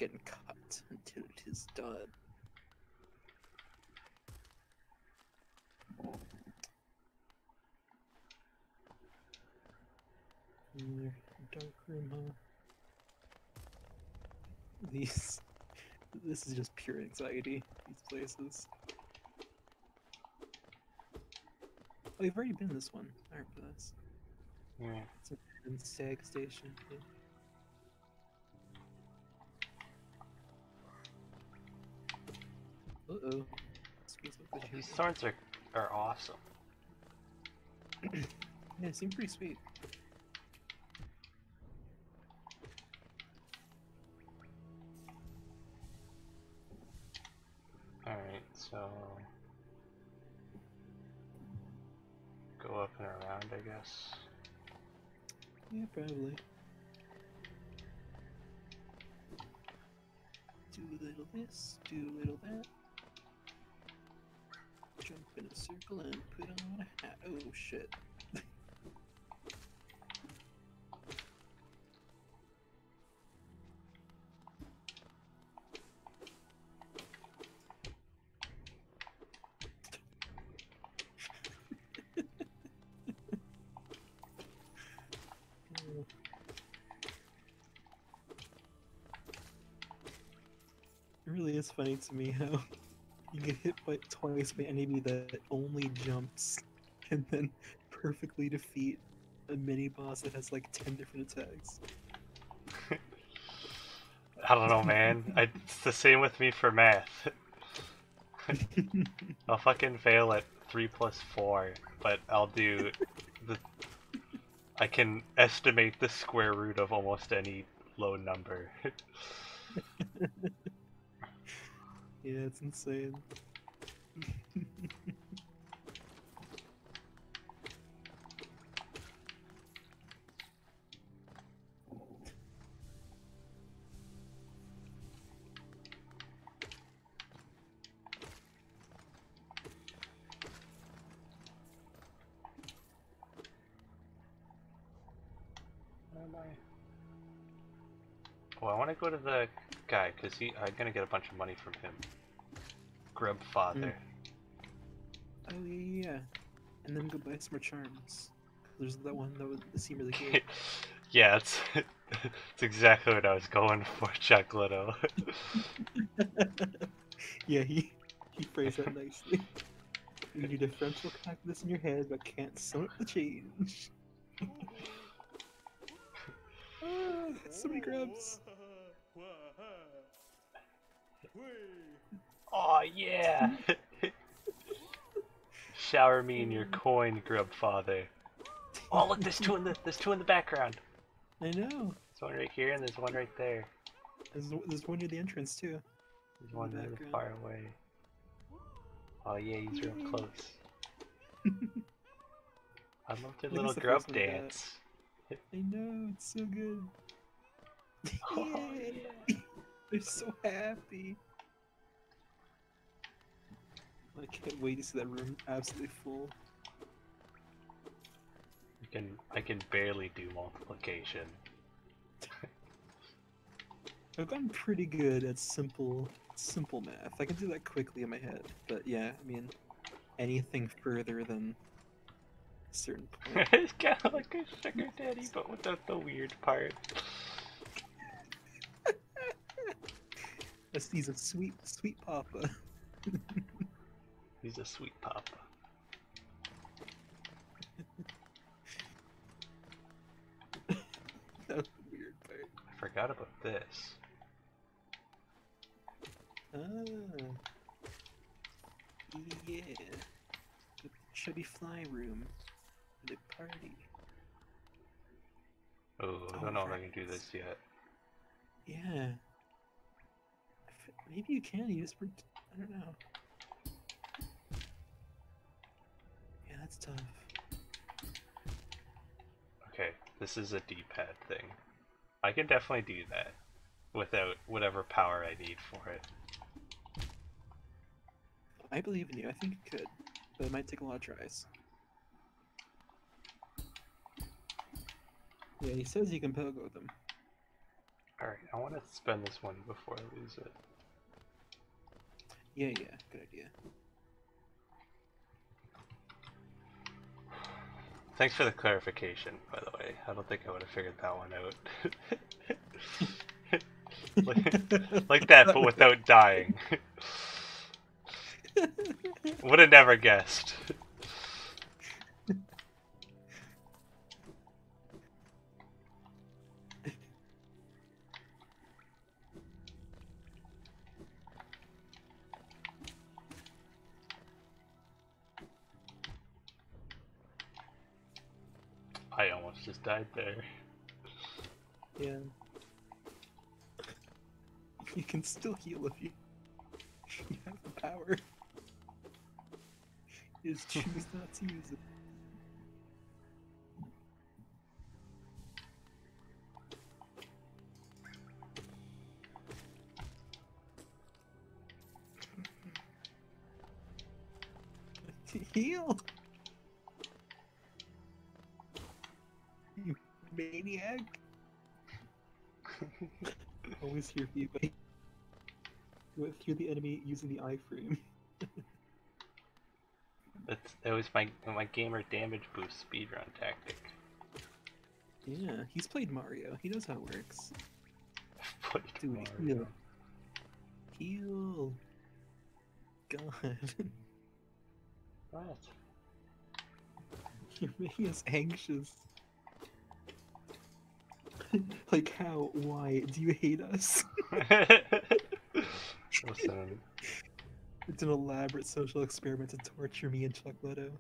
getting cut until it is done. Dark room, huh? This is just pure anxiety, these places. Oh, we've already been this one. I remember this. Yeah. It's in Stag Station. Yeah. Uh-oh. These swords are awesome. Yeah, they seem pretty sweet. Alright, so... go up and around, I guess. Yeah, probably. Do a little this, do a little that. Jump in a circle and put on a hat. Oh shit. It really is funny to me how you get hit by twice by an enemy that only jumps and then perfectly defeat a mini boss that has like 10 different attacks. I don't know, man. It's the same with me for math. I'll fucking fail at 3 plus 4, but I'll do the... I can estimate the square root of almost any low number. Yeah, it's insane. Where am I? Oh, I want to go to the guy, because I'm going to get a bunch of money from him. Grub Father. Oh yeah. And then go buy some more charms. There's that one that would seem really good. Yeah, it's exactly what I was going for, Chuck Little. Yeah, he phrased that nicely. You do differential calculus in your head, but can't sum up the change. So many grubs. Oh yeah! Shower me in your coin, Grub Father. Oh look, there's two in the background. I know. There's one right here and there's one right there. There's one near the entrance too. There's one really far away. Oh yeah, he's real close. I love their little grub dance. I know, it's so good. Oh, yeah. They're so happy. I can't wait to see that room absolutely full. I can barely do multiplication. I've gotten pretty good at simple math. I can do that quickly in my head, but yeah, I mean, anything further than a certain point. It's kind of like a sugar daddy, but without the weird part. He's a sweet papa. He's a sweet papa. That was the weird part. I forgot about this. Ah. Yeah. The chubby fly room. The party. Oh, I don't know if I can do this yet. Yeah. Maybe you can, you just... I don't know. Yeah, that's tough. Okay, this is a D-pad thing. I can definitely do that without whatever power I need for it. I believe in you. I think you could, but it might take a lot of tries. Yeah, he says you can pogo them. Alright, I want to spend this one before I lose it. Yeah, yeah, good idea. Thanks for the clarification, by the way. I don't think I would have figured that one out. like that, but without dying. Would have never guessed. I almost just died there. Yeah. You can still heal if you have the power. You just choose not to use it. Heal! You maniac! Always hear feedback. You hear the enemy using the iframe. That was my gamer damage boost speedrun tactic. Yeah, he's played Mario. He knows how it works. Played Dude, Mario. heal. God. What? You're making us anxious. Like how? Why? Do you hate us? Listen, It's an elaborate social experiment to torture me and Chuck Leto.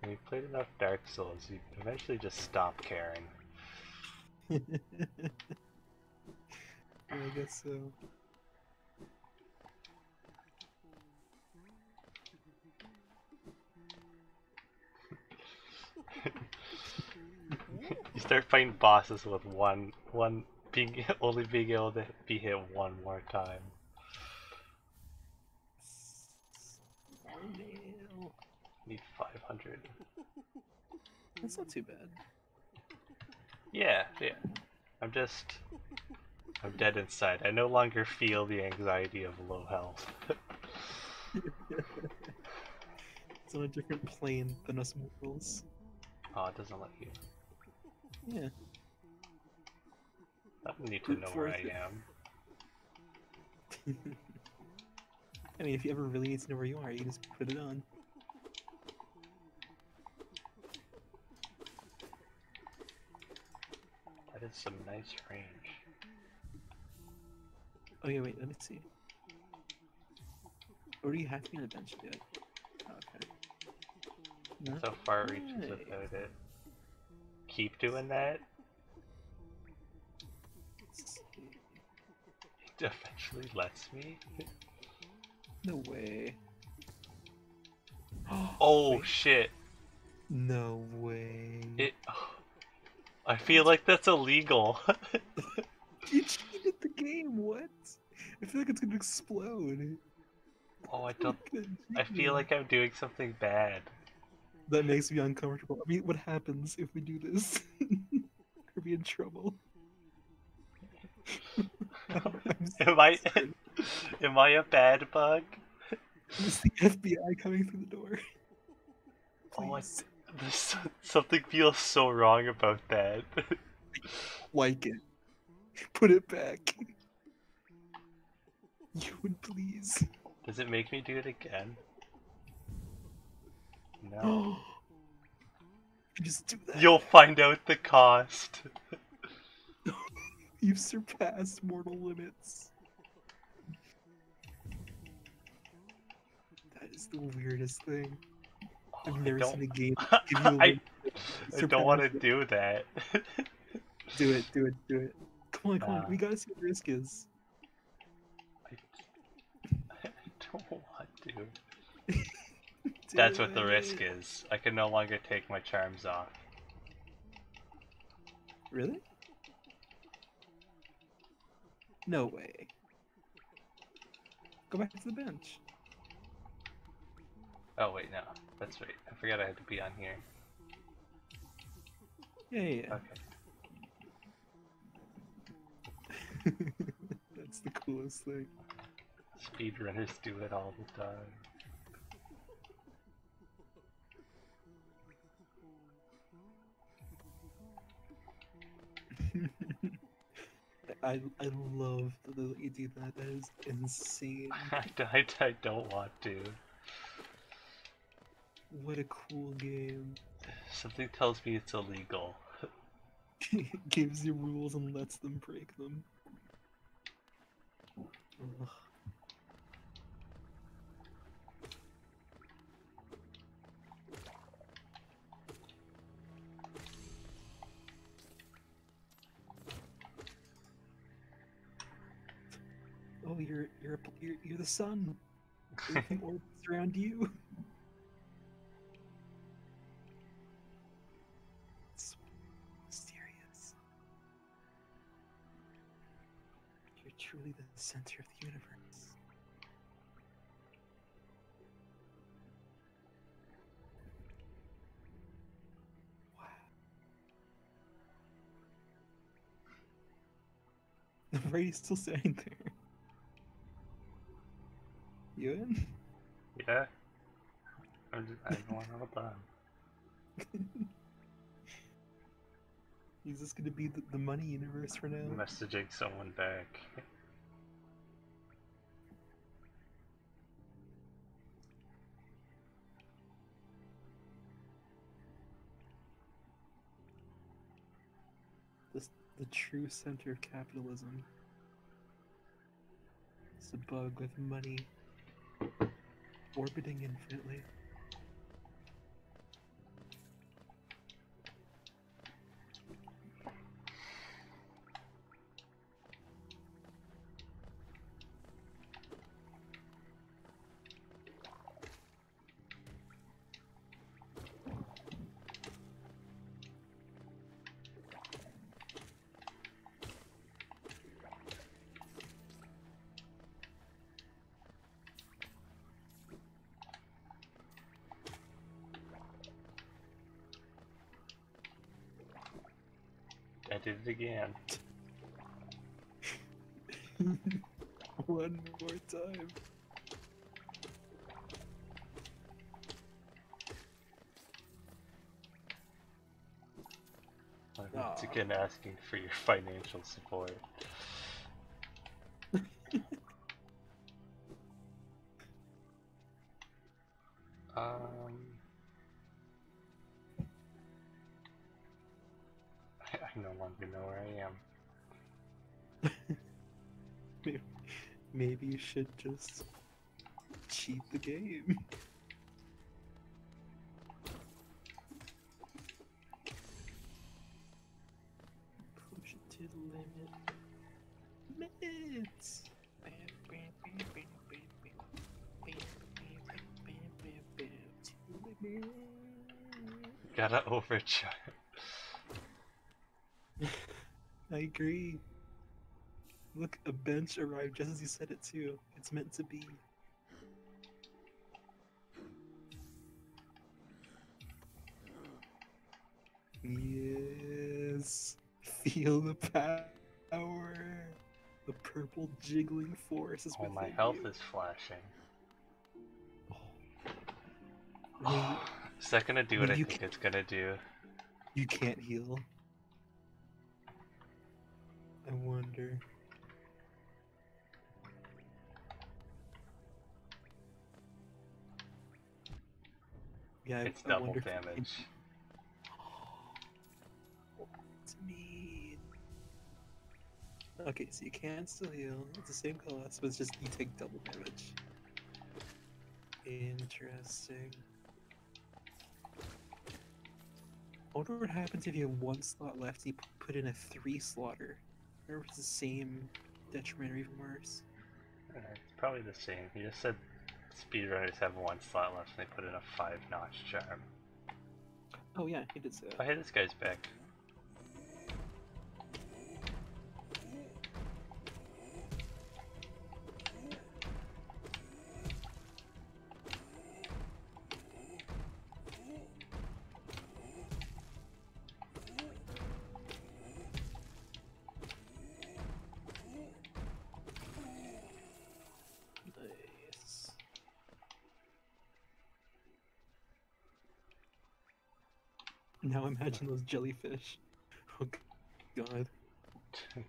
when you've played enough Dark Souls, you eventually just stop caring. Yeah, I guess so. You start fighting bosses with one being only being able to be hit one more time. Nail. Need 500. That's not too bad. Yeah. I'm dead inside. I no longer feel the anxiety of low health. It's on a different plane than us mortals. Oh, it doesn't let you. Yeah. I don't need to know where I am. I mean, if you ever really need to know where you are, you can just put it on. That is some nice range. Oh yeah, wait, let me see. Or do you have to be on the bench to do it? Oh, okay. No? That's how far it reaches Nice. without it. Keep doing that. It eventually lets me. No way. Oh Wait. shit! No way. I feel like that's illegal. You cheated the game, what? I feel like it's gonna explode. Oh, I feel like I'm doing something bad. That makes me uncomfortable. I mean, what happens if we do this? Are we in trouble? Am I a bad bug? Is the FBI coming through the door? Oh, Please. something feels so wrong about that. Like it. Put it back. Ewan, please. Does it make me do it again? No. Oh. Just do that. You'll find out the cost. You've surpassed mortal limits. That is the weirdest thing. I've never seen a game give you a I don't want to surpass it. do that. Do it. Come on. We gotta see what the risk is. I don't want to. That's what the risk it. is. I can no longer take my charms off. Really? No way. Go back to the bench. Oh wait, no. That's right. I forgot I had to be on here. Yeah, yeah, yeah. Okay. That's the coolest thing. Speedrunners do it all the time. I love that you do that. That is insane. I don't want to. What a cool game. Something tells me it's illegal. It gives you rules and lets them break them. Ugh. Oh, you're the sun. Everything orbits around you. It's mysterious. You're truly the center of the universe. Wow. Brady's still standing there. Ewan? Yeah? I don't want all the time. He's just gonna be the money universe for now. Messaging someone back. The true center of capitalism. It's a bug with money orbiting infinitely. I did it again. One more time. Once again asking for your financial support. I no longer know where I am. Maybe you should just cheat the game. Push it to the limit. Minutes! Gotta overcharge. I agree. Look, a bench arrived just as you said it too. It's meant to be. Yes. Feel the power. The purple jiggling force is Oh, within my health you. is flashing. Oh. Is that gonna do what I You think it's gonna do? You can't heal. I wonder. Yeah, It's I double wonder damage. It's mean. Okay, so you can still heal. It's the same class, but it's just you take double damage. Interesting. I wonder what happens if you have one slot left and you put in a 3 slotter. I wonder if it's the same detriment or even worse. It's probably the same. You just said speedrunners have one slot left and they put in a 5-notch charm. Oh yeah, he did say Oh that. hey, this guy's back. Now imagine those jellyfish. Oh god. The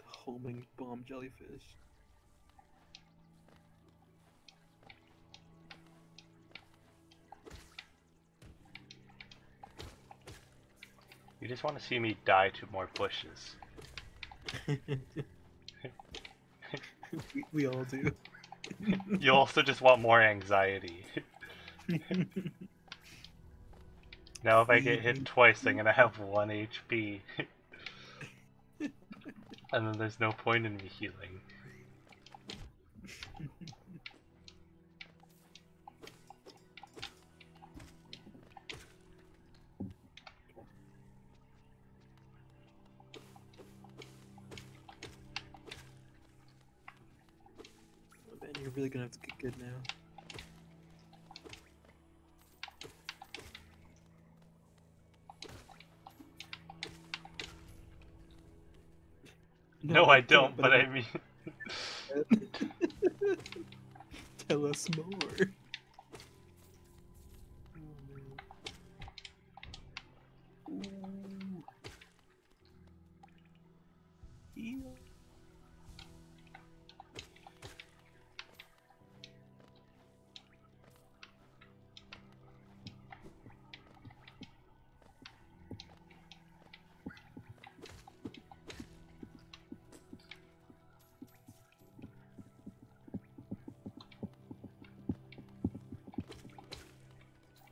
homing bomb jellyfish. You just want to see me die to more bushes. we all do. You also just want more anxiety. Now if I get hit twice, I'm gonna have 1 HP. And then there's no point in me healing. Oh man, you're really gonna have to get good now. No, I don't, but I mean... Tell us more. Oh, man. Ooh. Heal.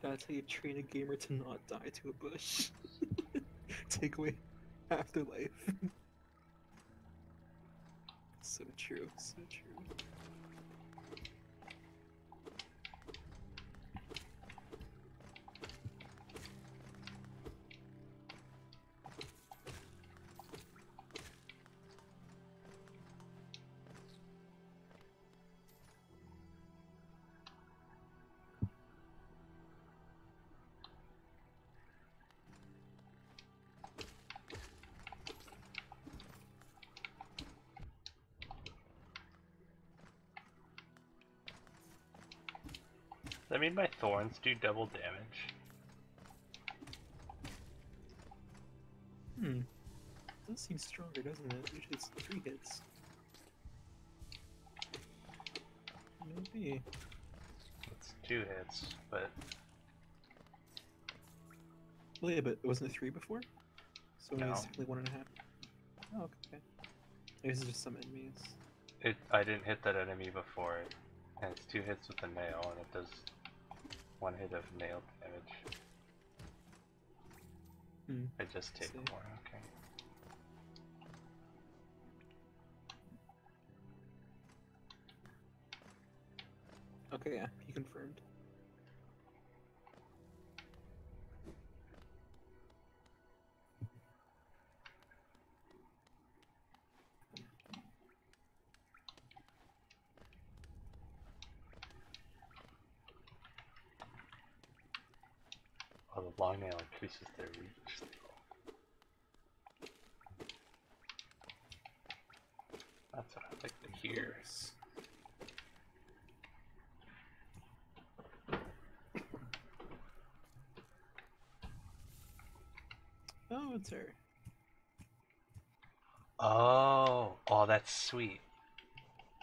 That's how you train a gamer to not die to a bush. Take away half their life. So true, so true. Does that mean my thorns do double damage? Does seem stronger, doesn't it? Usually it's 3 hits. Maybe. It's 2 hits, but... Well, yeah, but wasn't it 3 before? So No. it's only 1.5. Oh, okay. Maybe this is just some enemies. I didn't hit that enemy before it. And it's 2 hits with the nail, and it does 1 hit of nail damage. I just take See. more, okay. Okay, yeah, he confirmed. Oh, the long nail increases their reach. That's what I'd like to hear. Oh, it's her. Oh, oh, that's sweet.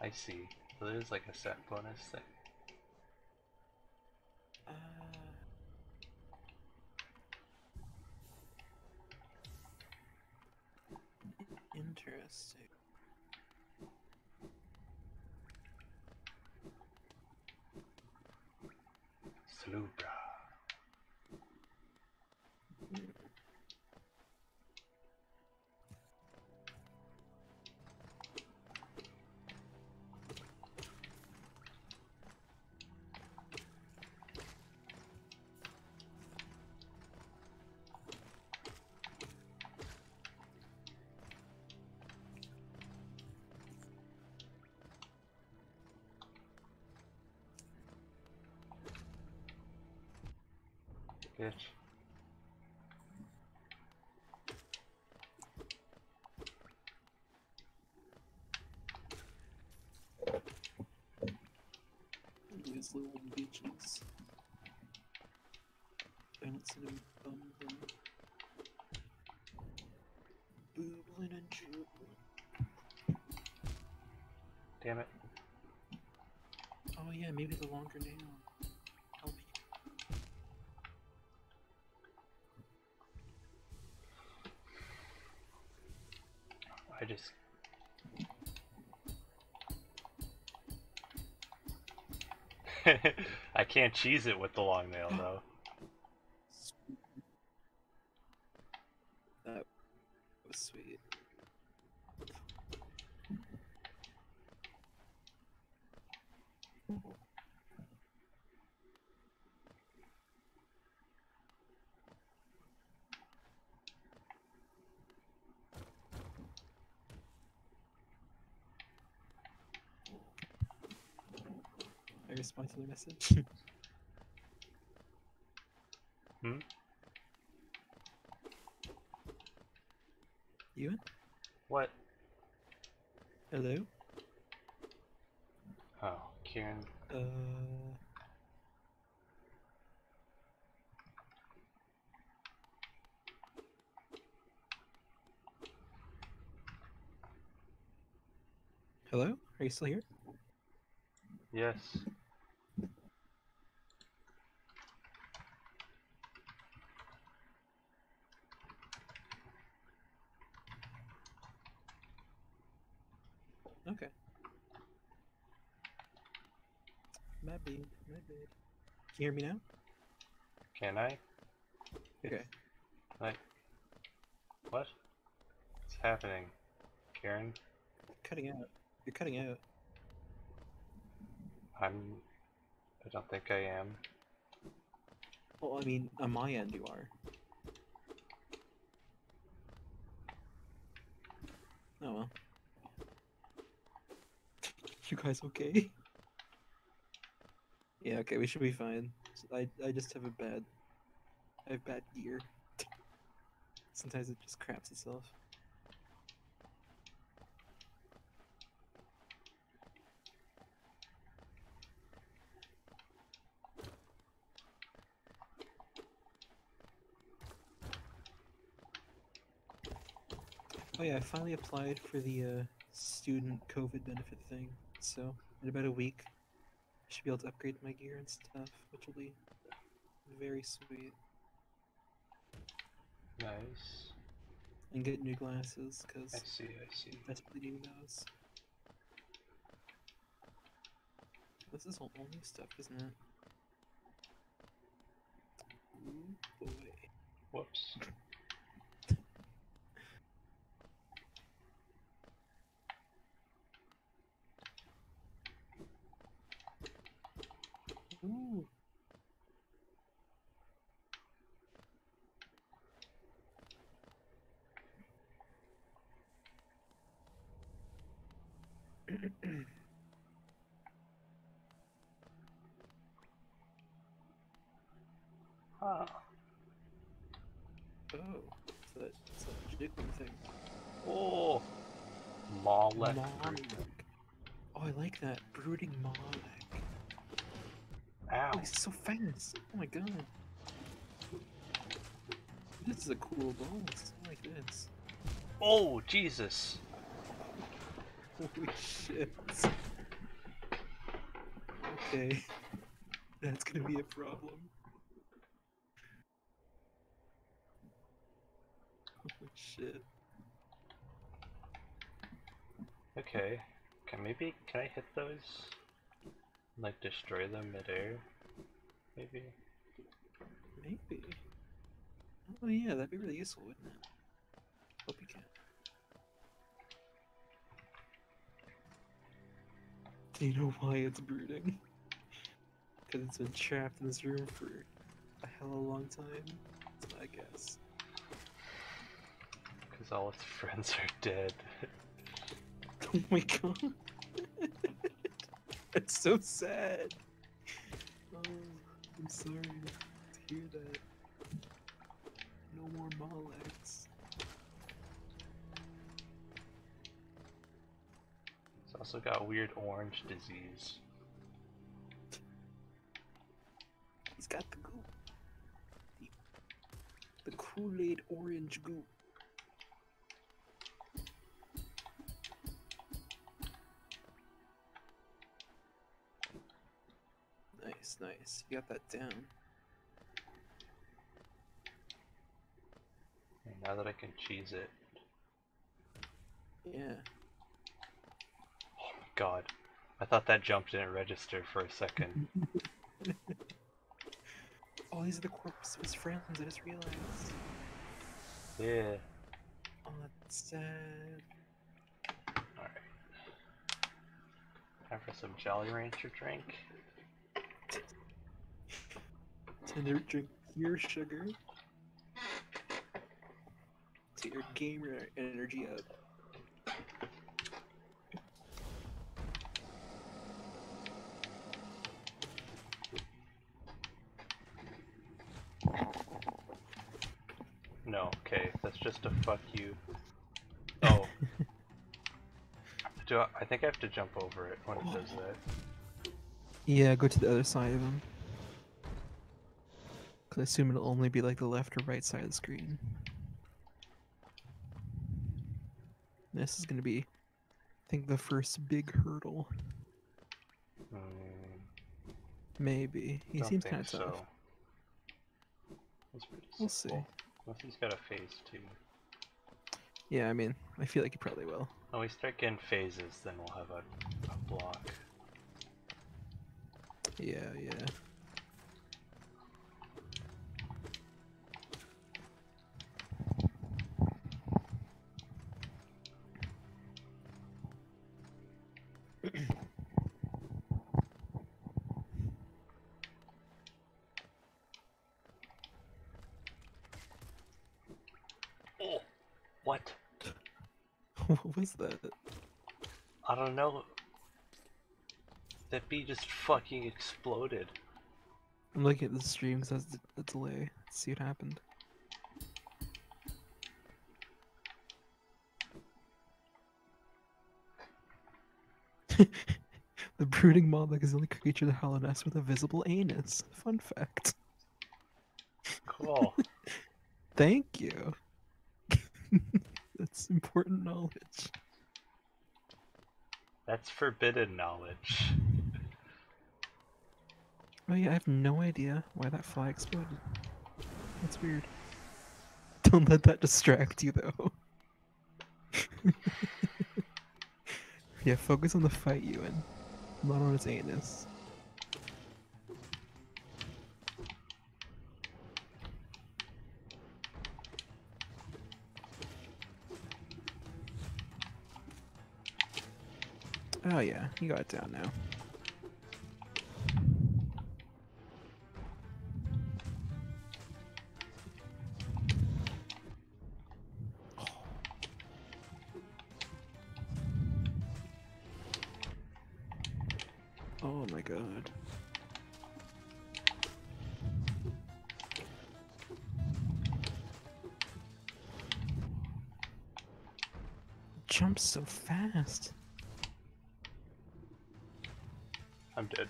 I see. So there's like a set bonus thing. Interesting. Slubra. Bitch. These little bitches. Damn it. Oh yeah, maybe the longer nail. Help you. I just... I can't cheese it with the long nail though. That was sweet. I respond to the message. Hmm? Ewan? What? Hello? Oh, Kieran. Hello? Are you still here? Yes. Okay. My bad, my bad. Can you hear me now? Can I? Okay. Like... What? What's happening? Kieran? Cutting out. You're cutting out. I don't think I am. Well, I mean, on my end you are. Oh well. You guys okay? Yeah, okay, we should be fine. I just have I have bad gear. Sometimes it just craps itself. Oh yeah, I finally applied for the student COVID benefit thing. So in about a week, I should be able to upgrade my gear and stuff, which will be very sweet. Nice. And get new glasses, I because see, I see. I desperately need those. This is all new stuff, isn't it? Ooh, boy. Whoops. Ooh. Huh. Oh, it's a jiggling thing. Oh! Mawlek. Mawlek. Oh, I like that. Brooding Mawlek. Ow. Oh, he's so fast. Oh my god. This is a cool boss. I like this. Oh, Jesus. Holy shit. Okay. That's gonna be a problem. Holy shit. Okay. Can I hit those? Like, destroy them midair? Maybe? Maybe. Oh yeah, that'd be really useful, wouldn't it? Hope you can. Do you know why it's brooding? Because it's been trapped in this room for a hella long time. That's my guess. Because all its friends are dead. Oh my god. That's so sad. Oh, I'm sorry to hear that. No more Mawleks. It's also got weird orange disease. He's got the goop. The Kool-Aid orange goop. That's nice. You got that down. And now that I can cheese it. Yeah. Oh my god. I thought that jump didn't register for a second. Oh, these are the corpse of his friends, I just realized. Yeah. Oh, that's sad. Alright. Time for some Jolly Rancher drink. To never drink pure sugar. To your gamer energy up. No, okay, that's just a fuck you. Oh. I think I have to jump over it when it does that. Yeah, go to the other side of him. Cause I assume it'll only be like the left or right side of the screen. This is gonna be, I think, the first big hurdle. Maybe. He Don't seems think kind of tough. so. It's pretty We'll simple. see. Unless he's got a phase too. Yeah, I mean, I feel like he probably will. When we start getting phases, then we'll have a block. Yeah, yeah. Oh! What? What was that? I don't know. That bee just fucking exploded. I'm looking at the stream because that's the delay. Let's see what happened. The brooding Malbec is the only creature in the hollow nest with a visible anus. Fun fact. Cool. Thank you. That's important knowledge. That's forbidden knowledge. Oh yeah, I have no idea why that fly exploded. That's weird. Don't let that distract you though. Yeah, focus on the fight, Ewan. Not on its anus. Oh yeah, you got it down now. Oh my god. Jumps so fast. I'm dead.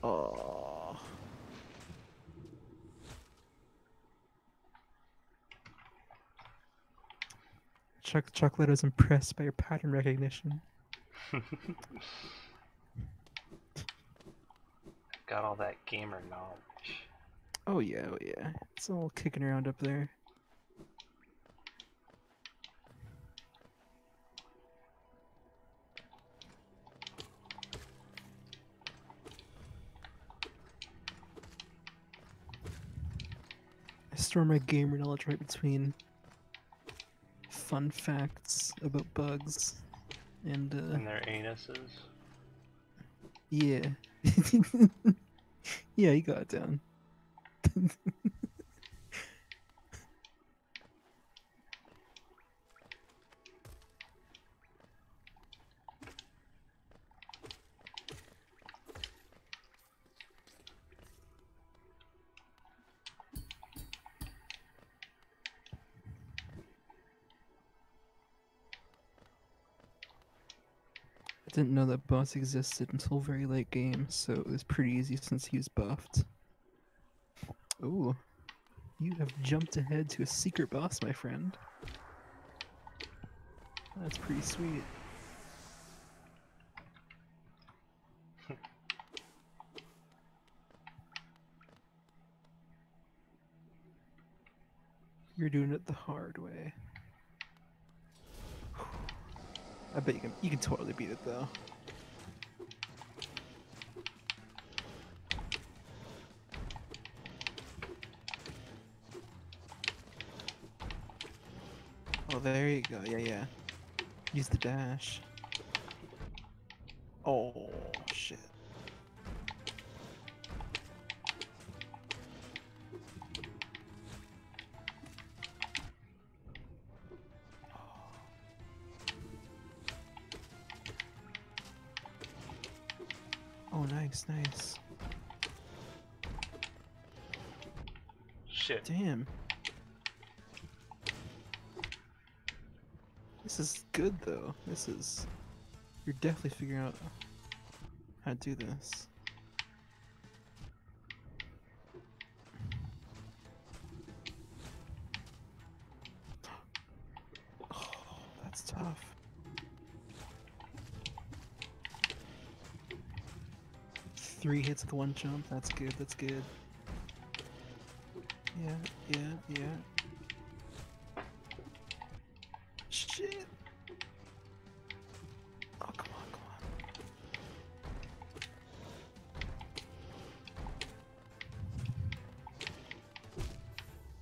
Oh. Chocolate is impressed by your pattern recognition. Got all that gamer knowledge. Oh yeah, oh yeah. It's all kicking around up there. I store my gamer knowledge right between fun facts about bugs and And their anuses. yeah. Yeah, you got it down. I didn't know that boss existed until very late game, so it was pretty easy since he was buffed. Ooh, you have jumped ahead to a secret boss, my friend. That's pretty sweet. You're doing it the hard way. I bet you can totally beat it though. Oh, there you go. Yeah, yeah. Use the dash. Oh, shit. Oh, nice, nice. Shit. Damn. This is good though. This is... You're definitely figuring out how to do this. Oh, that's tough. Three hits with one jump. That's good. That's good. Yeah, yeah, yeah. Shit. Oh, come on, come on.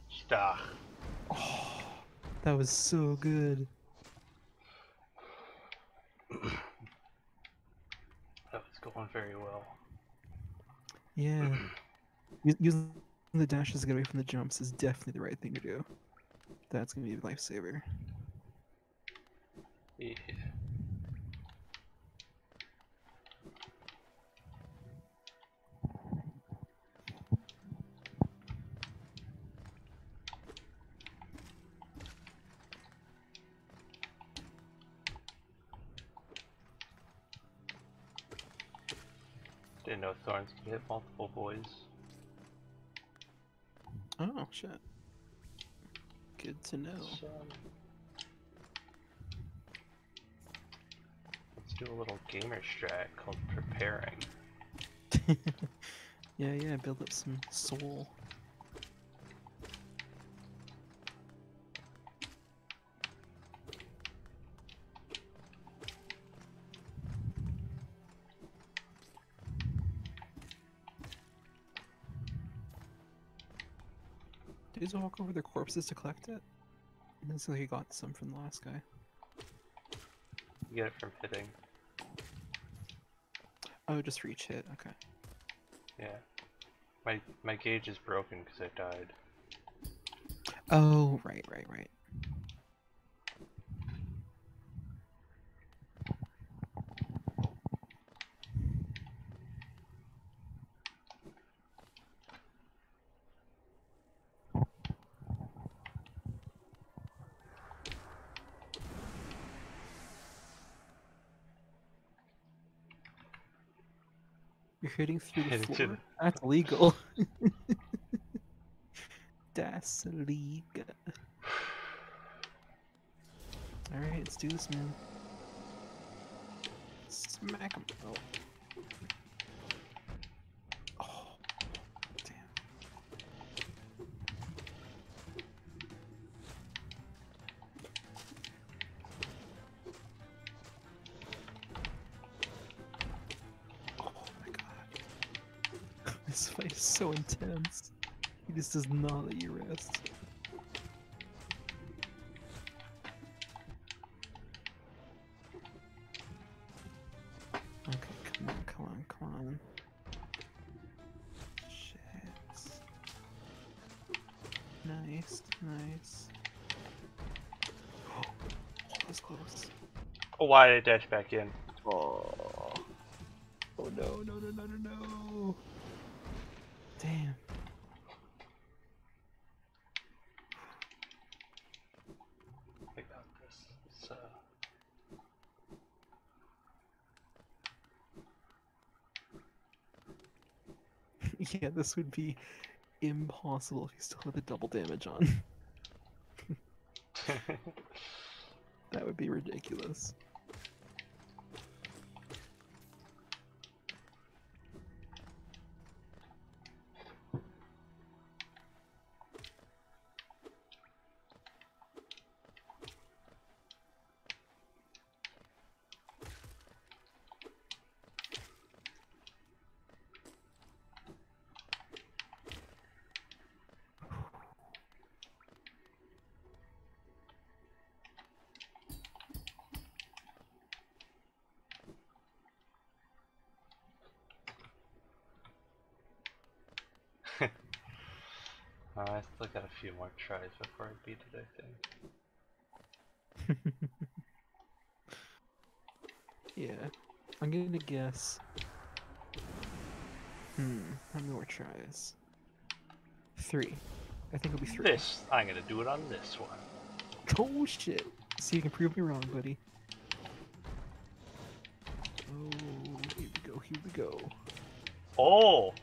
Stop. Oh, that was so good. That was going very well. Yeah. Using the dashes to get away from the jumps is definitely the right thing to do. That's gonna be a lifesaver. Yeah. Didn't know thorns can hit multiple boys. Oh, shit. Good to know. So, let's do a little gamer strat called preparing. Yeah, yeah, build up some soul. Did you just walk over their corpses to collect it? It looks like you got some from the last guy. You get it from hitting. Oh, just for each hit, okay. Yeah. My gauge is broken because I died. Oh, right, right, right. You're hitting through the Hitting through floor? That's illegal. Das illegal. Alright, let's do this, man. Smack him. Oh. Oh. Damn. Oh my god. This fight is so intense. He just does not let you rest. Okay, come on, come on, come on. Shit. Nice, nice. Oh, that was close. Oh, why did I dash back in? Oh. Oh no, no, no, no, no, no. Damn. I got this. So. Yeah, this would be impossible if you still had the double damage on. That would be ridiculous. I still got a few more tries before I beat it, I think. Yeah. I'm gonna guess. How many more tries? 3. I think it'll be 3. I'm gonna do it on this one. Oh shit. See, you can prove me wrong, buddy. Oh, here we go, here we go. Oh!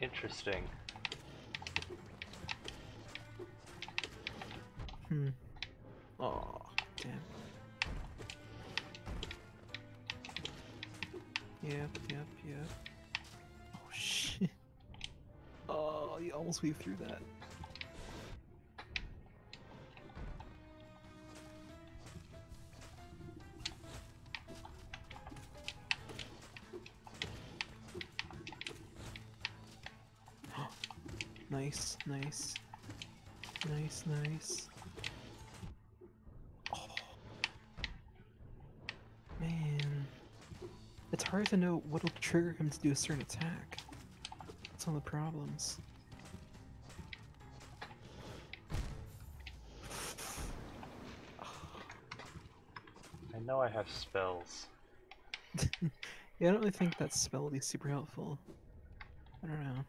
Interesting. Aw, damn. Yep. Oh shit. Oh, you almost weaved through that. Nice. Oh. Man. It's hard to know what'll trigger him to do a certain attack. That's one of the problems. I know I have spells. Yeah, I don't really think that spell will be super helpful. I don't know.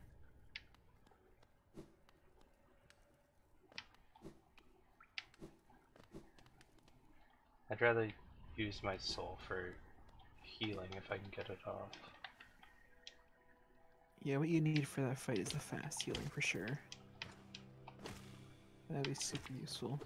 I'd rather use my soul for healing if I can get it off. Yeah, what you need for that fight is the fast healing for sure. That'd be super useful.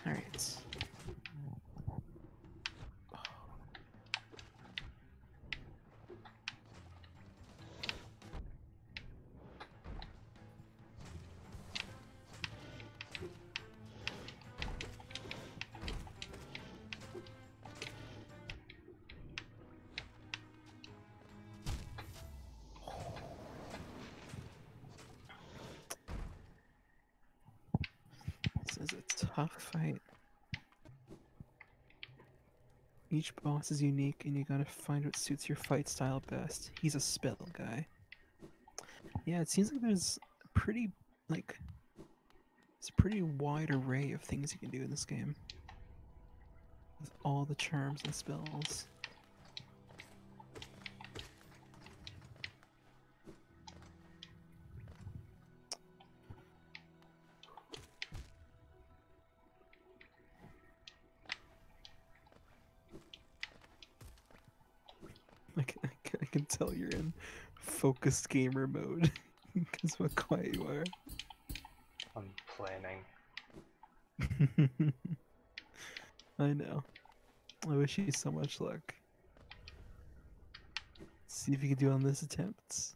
Alright. This is a tough fight. Each boss is unique and you gotta find what suits your fight style best. He's a spell guy. Yeah, it seems like there's a pretty, it's a pretty wide array of things you can do in this game. With all the charms and spells. I can tell you're in focused gamer mode because of how quiet you are. I'm planning. I know. I wish you so much luck. See if you can do on this attempt.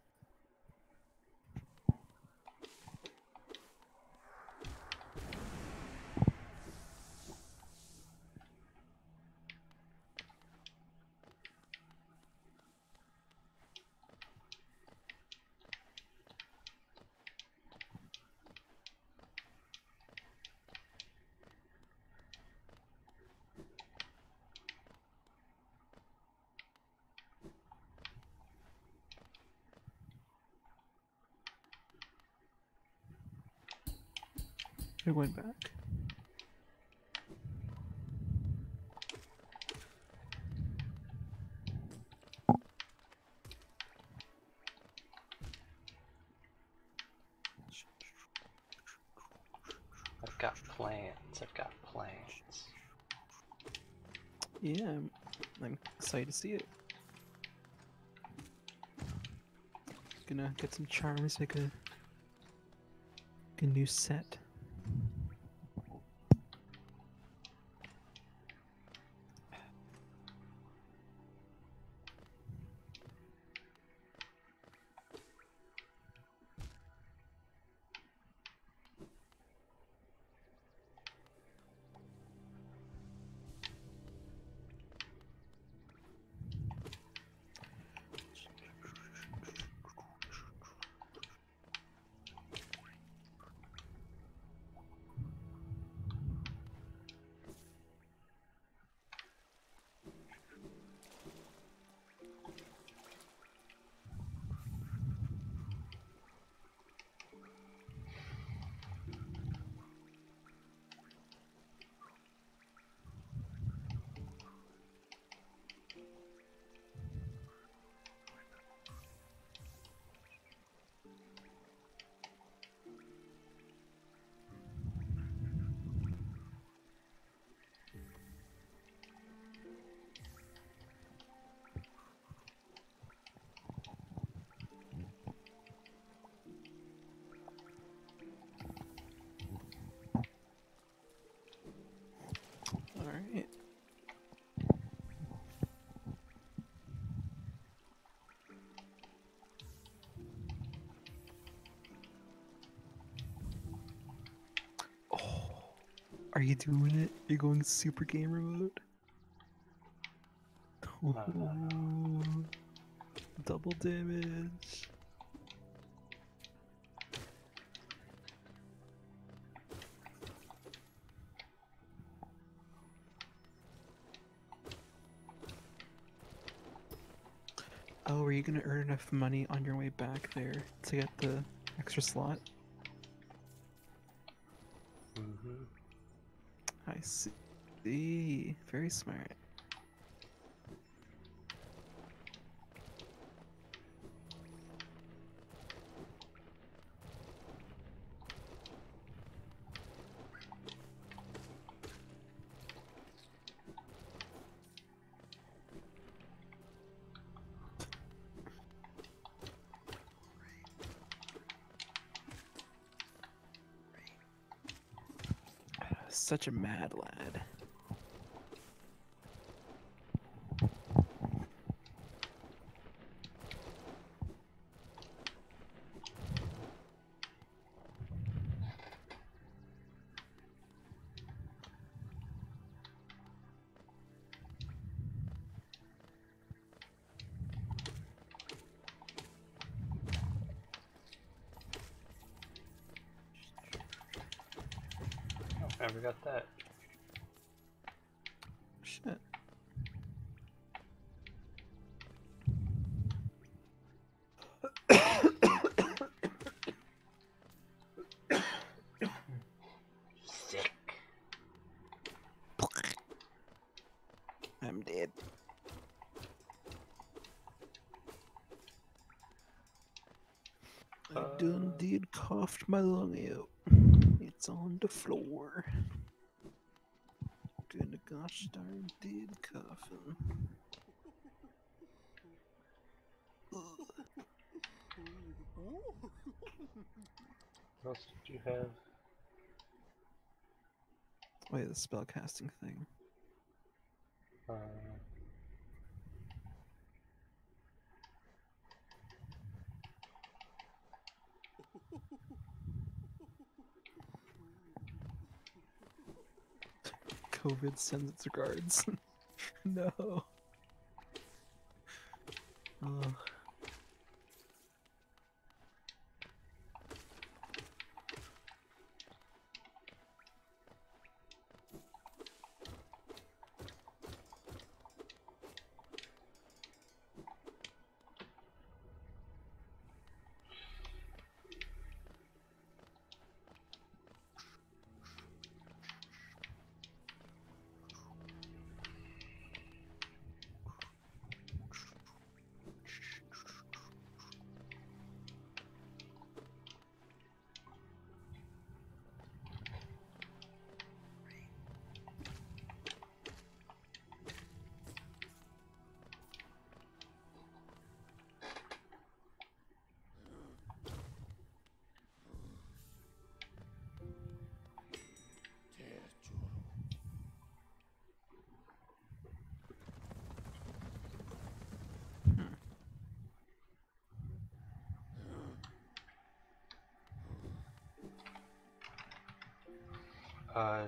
We're going back. I've got plans. I've got plans. Yeah, I'm excited to see it. Gonna get some charms, make a new set. Alright. Oh, are you doing it? You're going super gamer mode? Oh, double damage. Oh, are you gonna earn enough money on your way back there to get the extra slot? Mm-hmm. I see. Very smart. Such a mad lad. Oh, never got that. Shit. Sick. I'm dead. I done did coughed my lung out. It's on the floor. Gonna gosh darn did coughing. What else did you have? Wait, the spell casting thing. COVID sends its regards. No. Oh. How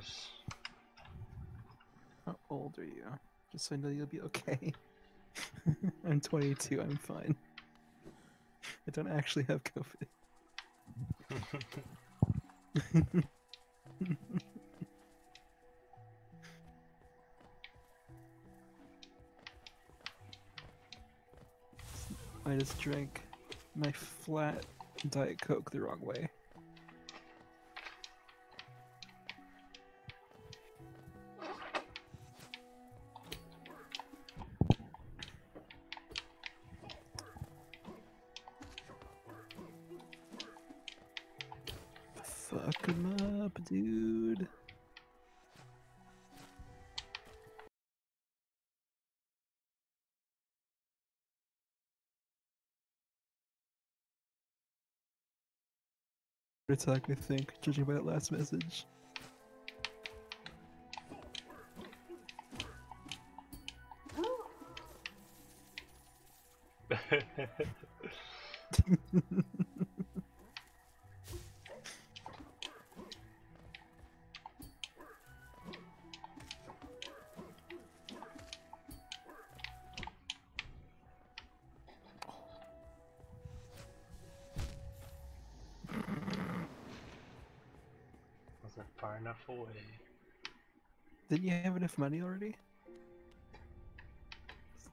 old are you? Just so I know you'll be okay. I'm 22, I'm fine. I don't actually have COVID. I just drank my flat Diet Coke the wrong way. Fuck him up, dude. Attack, I think, judging by that last message. Wasn't far enough away. Didn't you have enough money already?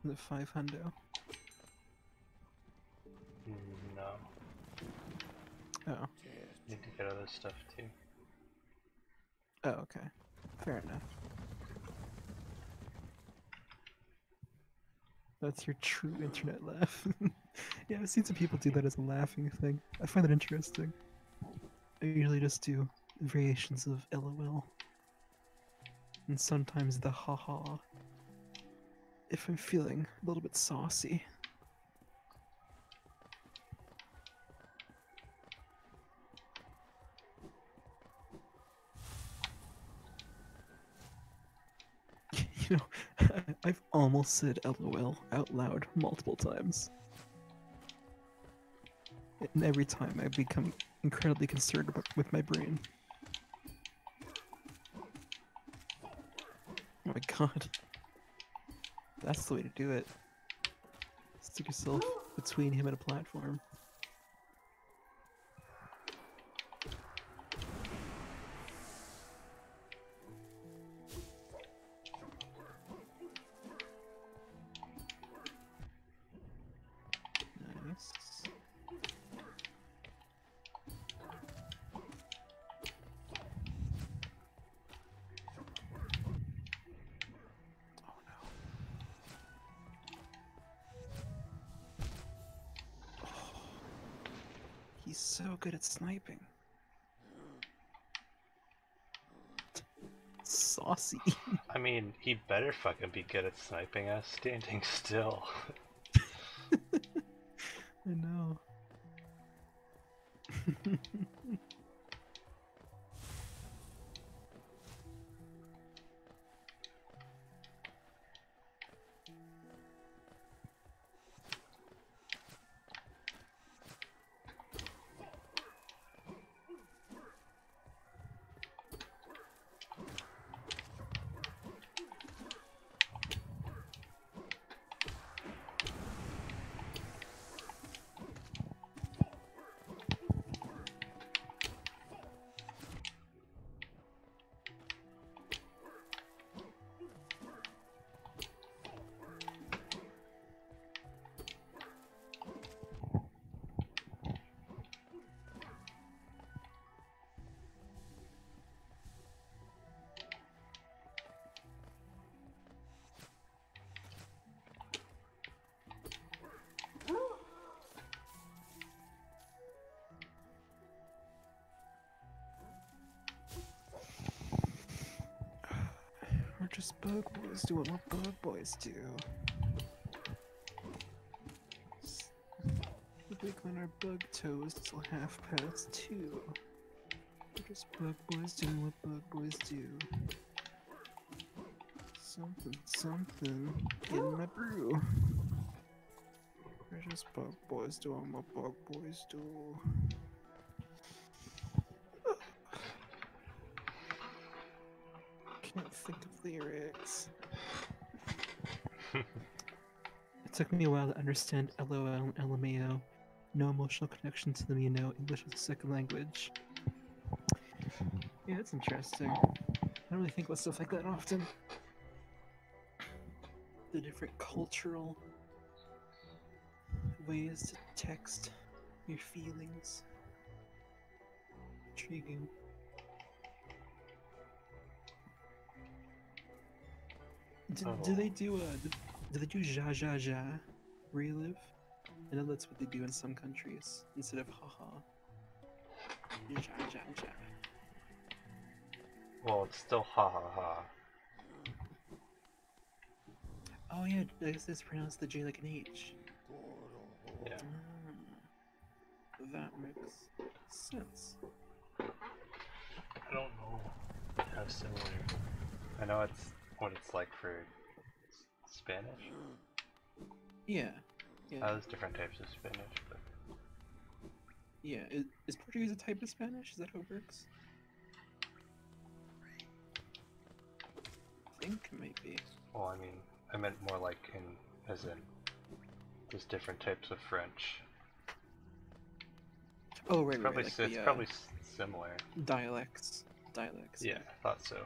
Isn't it 500? No. Oh. Need to get other stuff too. Oh, okay. Fair enough. That's your true internet laugh. Yeah, I've seen some people do that as a laughing thing. I find that interesting. I usually just do variations of LOL. And sometimes the haha. If I'm feeling a little bit saucy. You know, I've almost said LOL out loud multiple times. And every time I become incredibly concerned with my brain. Oh my god. That's the way to do it. Stick yourself between him and a platform. Nice. He's so good at sniping. Saucy. I mean, he better fucking be good at sniping us standing still. I know. We're just bug boys doing what bug boys do. Wiggling our bug toes till 2:30. We're just bug boys doing what bug boys do. Something, something in my brew. We're just bug boys doing what bug boys do. think of lyrics. It took me a while to understand LOL and LMAO. No emotional connection to them, you know. English is a second language. Yeah, that's interesting. I don't really think about stuff like that often. The different cultural ways to text your feelings. Intriguing. Do they do ja ja ja where you live? I know that's what they do in some countries instead of haha. Ja ja ja. Well, it's still ha ha ha. Oh yeah, I guess it's pronounced the J like an H. Yeah. That makes sense. I don't know how similar. I know it's what it's like for Spanish. Yeah. There's different types of Spanish, but Yeah. Is Portuguese a type of Spanish? Is that how it works? I think maybe. well, I mean, I meant more like as in, there's different types of French. Oh right, Probably right. it's probably similar. Dialects. Yeah, I thought so.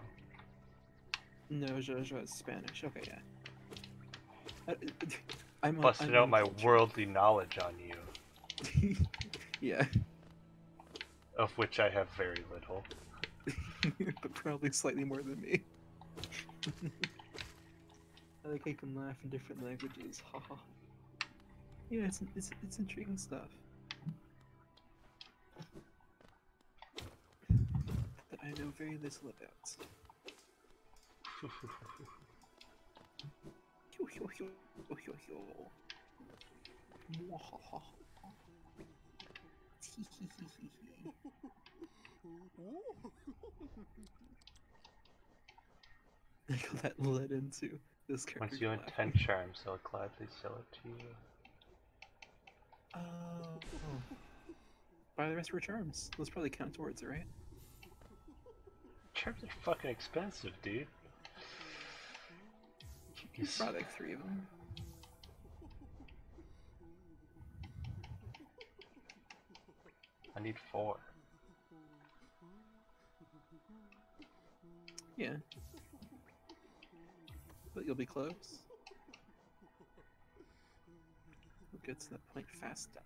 No, Jojo is Spanish. Okay, yeah. I'm Busted out my worldly knowledge on you, Yeah. of which I have very little. But probably slightly more than me. I like I can laugh in different languages. Haha. Yeah, it's intriguing stuff. That I know very little about. I got that led into this character. Once you win 10 charms, they'll gladly sell it to you. Oh. Buy the rest for charms. Those probably count towards it, right? Charms are fucking expensive, dude. You brought like 3 of them. I need 4. Yeah. But you'll be close. We'll get to that point faster.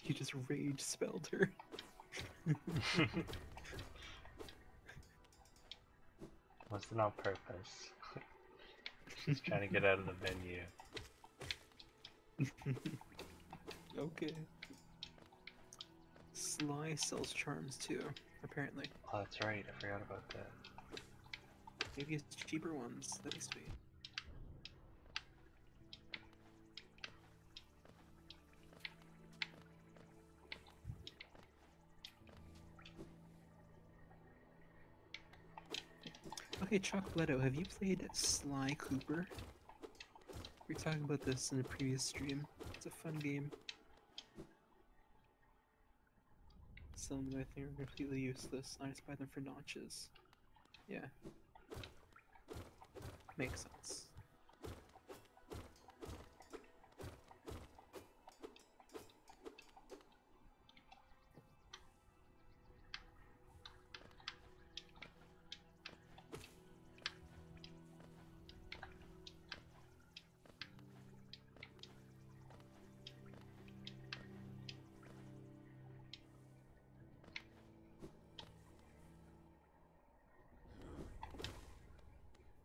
You just rage spelled her. Wasn't on purpose. She's trying to get out of the menu. Okay. Sly sells charms too, apparently. Oh, that's right. I forgot about that. Maybe it's cheaper ones. That'd be sweet. Okay, Chocolatto, have you played Sly Cooper? We were talking about this in a previous stream. It's a fun game. Some that I think are completely useless. I just buy them for notches. Yeah. Makes sense.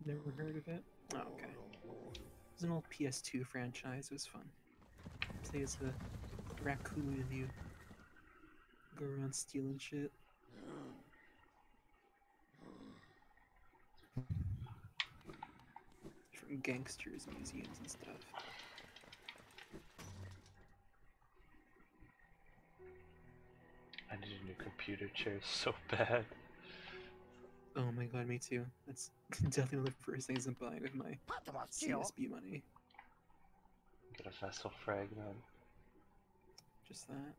Never heard of it? Oh, okay. It was an old PS2 franchise. It was fun. Play as a raccoon and you go around stealing shit. From gangsters, museums, and stuff. I need a new computer chair so bad. Oh my god, me too. That's definitely one of the first things I'm buying with my CSB money. Get a vessel fragment. Just that.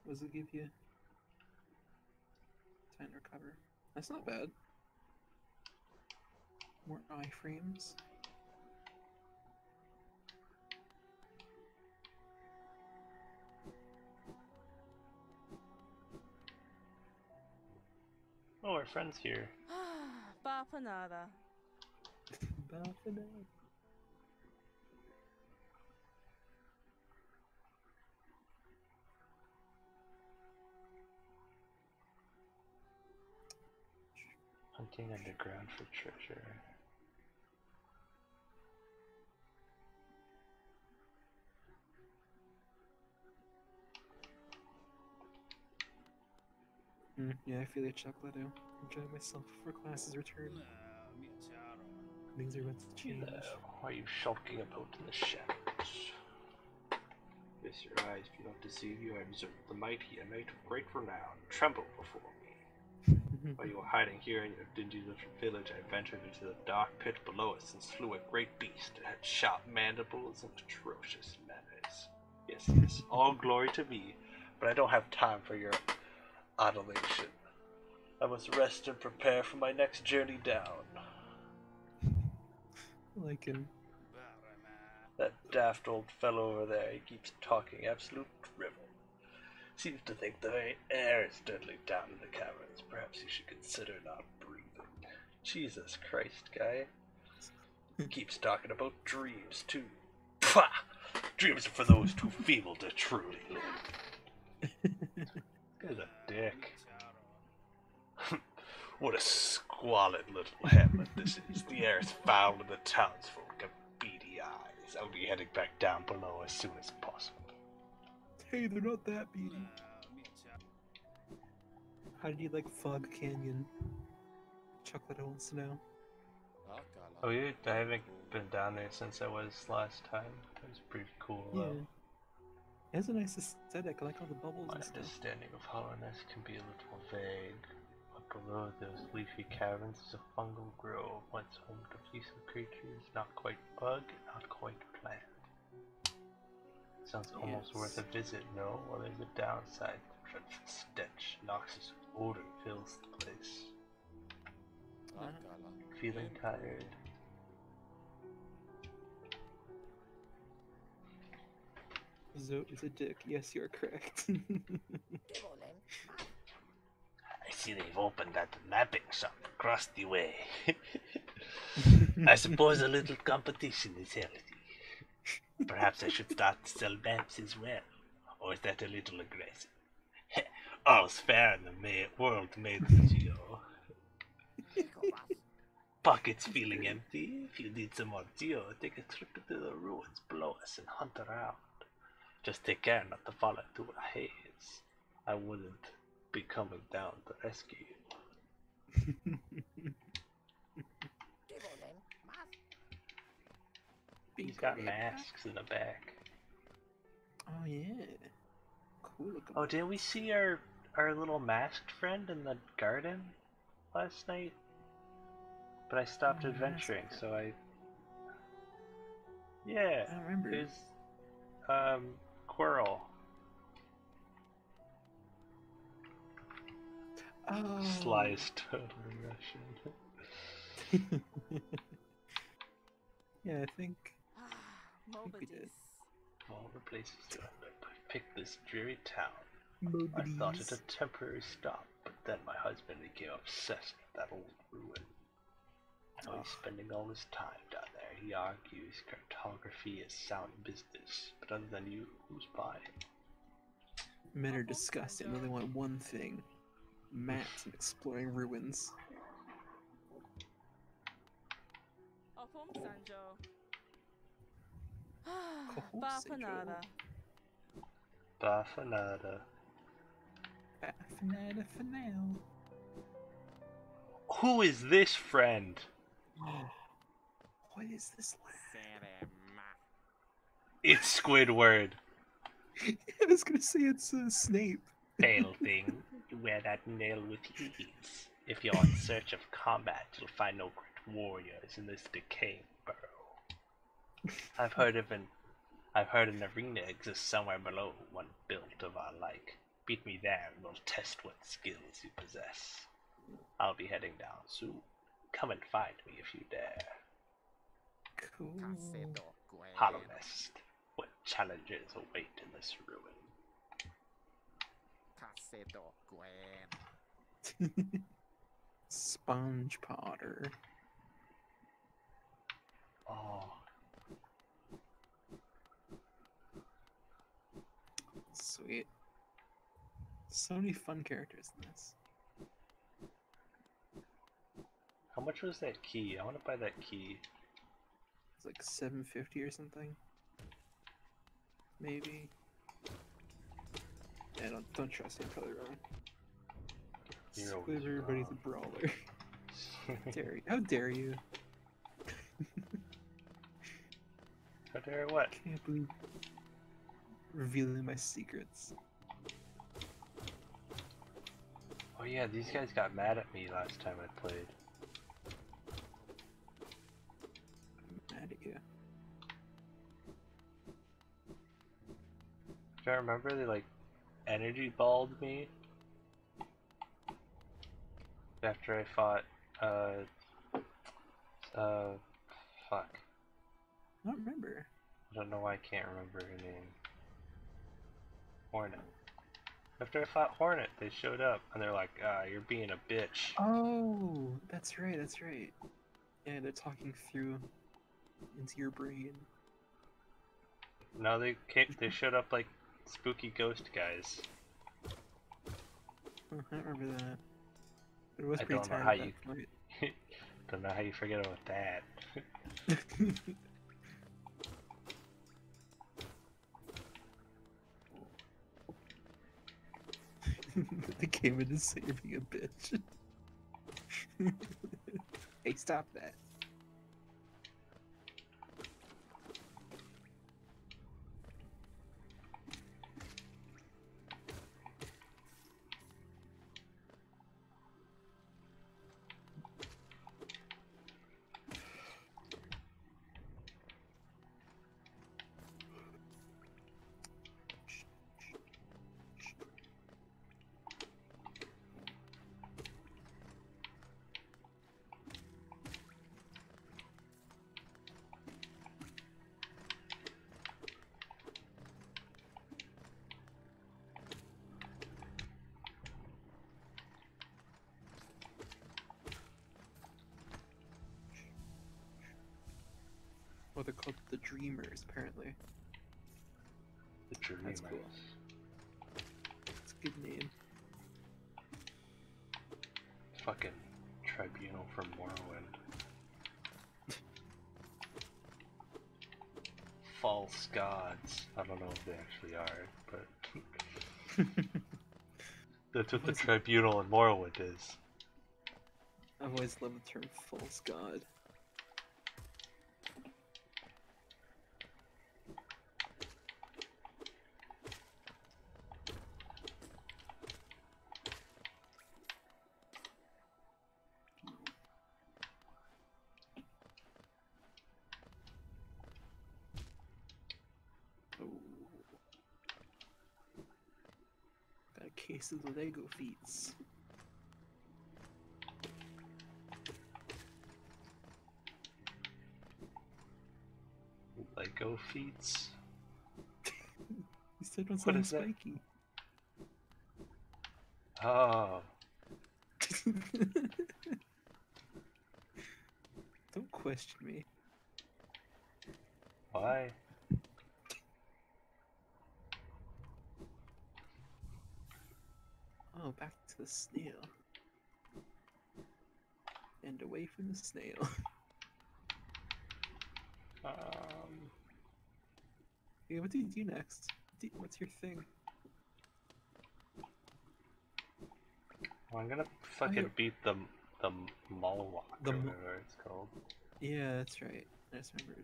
What does it give you? Time to recover. That's not bad. More iframes. Oh, our friend's here. Bapanada. Bafanade. Hunting underground for treasure. Yeah, I feel like chocolate. I'll enjoy myself before classes return. Things are about to change. Why are you shulking about in the shadows? Yes, your eyes do not deceive you. I observe the mighty, a knight of great renown, tremble before me. While you were hiding here in your dingy little village, I ventured into the dark pit below us and slew a great beast. It had sharp mandibles and atrocious manners. Yes, yes, all glory to me, but I don't have time for your adulation. I must rest and prepare for my next journey down. Like him. That daft old fellow over there, he keeps talking absolute drivel. Seems to think the very air is deadly down in the caverns. Perhaps you should consider not breathing. Jesus Christ, guy. Keeps talking about dreams, too. Pah! Dreams are for those too feeble to truly live. This guy's a dick. What a squalid little hamlet this is. The air is foul and the townsfolk have beady eyes. I'll be heading back down below as soon as possible. Hey, they're not that beady. How did you like Fog Canyon? Chocolate wants to know. Oh yeah, I haven't been down there since I was last time. It was pretty cool Yeah. though. It has a nice aesthetic. I like all the bubbles My and stuff. understanding of hollowness can be a little vague. But below those leafy caverns is a fungal grove, once home to fearsome creatures, not quite bug, not quite plant. Sounds almost worth a visit, no? Well, there's a downside. The dreadful stench, noxious odor fills the place. Feeling tired? Zoe is a dick. Yes, you're correct. I see they've opened that mapping shop across the way. I suppose a little competition is healthy. Perhaps I should start to sell maps as well. Or is that a little aggressive? All's fair in the world made with Geo. Pockets feeling empty? If you need some more Geo, take a trip into the ruins below us and hunt around. Just take care not to fall into a haze. I wouldn't be coming down to rescue you. He's got masks in the back. Oh yeah. Cool looking. Oh, didn't we see our little masked friend in the garden last night? But I stopped adventuring, so I... Yeah, I don't remember. it was, Quirrell. Oh. Sly's totally Russian. Yeah, I think we did. Of all the places to end up, I picked this dreary town. I Mobities. thought it a temporary stop, but then my husband became obsessed with that old ruin. Now he's spending all his time down there. He argues cartography is sound business, but other than you, who's buying? Men are disgusting. They only want one thing: maps and exploring ruins. Bapanada. Bafanada. Bafanada for now. Who is this friend? What is this land? It's Squidward. I was gonna say it's Snape. Pale thing, you wear that nail with ease. If you're in search of combat, you'll find no great warriors in this decaying burrow. I've heard an arena exists somewhere below, one built of our like. Beat me there and we'll test what skills you possess. I'll be heading down soon. Come and find me if you dare. Cool. Harvest. What challenges await in this ruin? Sponge Potter. Oh, Sweet. So many fun characters in this. how much was that key? I want to buy that key. It's like $7.50 or something. Maybe. Yeah, don't trust me, I'm probably wrong. You're always Everybody's wrong. a brawler. Dare you? How dare you? How dare what? Can't believe revealing my secrets. Oh yeah, these guys got mad at me last time I played. I'm mad at you. Do I remember they like energy balled me after I fought fuck. I don't remember. I don't know why I can't remember her name. Hornet. After I fought Hornet, they showed up and they're like, you're being a bitch. Oh, that's right, that's right. Yeah, they're talking through into your brain. No, they showed up like spooky ghost guys. Oh, I don't remember that. It was I pretty don't know tired how at you that point. don't know how you forget about that. They came in to say you're being a bitch. Hey, stop that. Well, they're called the Dreamers, apparently. The Dreamers. That's cool. It's a good name. Fucking tribunal from Morrowind. False gods. I don't know if they actually are, but that's what the tribunal in Morrowind is. I've always loved the term false god. Oh. Got a case of the Lego feats. Lego feats. You said on What something is that? spiky. Oh, Don't question me. why? Oh, back to the snail. And away from the snail. Yeah, what do you do next? What's your thing? Well, I'm gonna fucking beat the Mallwalk The or Mo- whatever it's called. Yeah, that's right. I just remembered.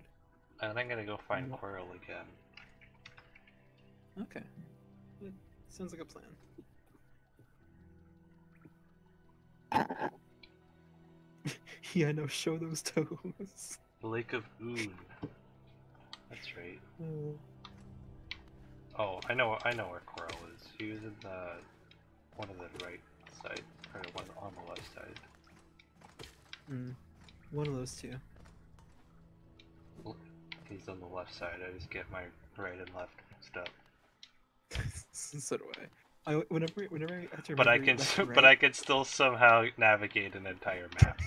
And I'm gonna go find Mo- Quirrell again. Okay. It sounds like a plan. Yeah, no, show those toes. The Lake of Oon. That's right. Uh, Oh, I know where Coral is. He was in the one of the right side, or one on the left side. one of those two. He's on the left side. I just get my right and left mixed up. So do I. Whenever I have to But I remember can, left and but right, I can still somehow navigate an entire map.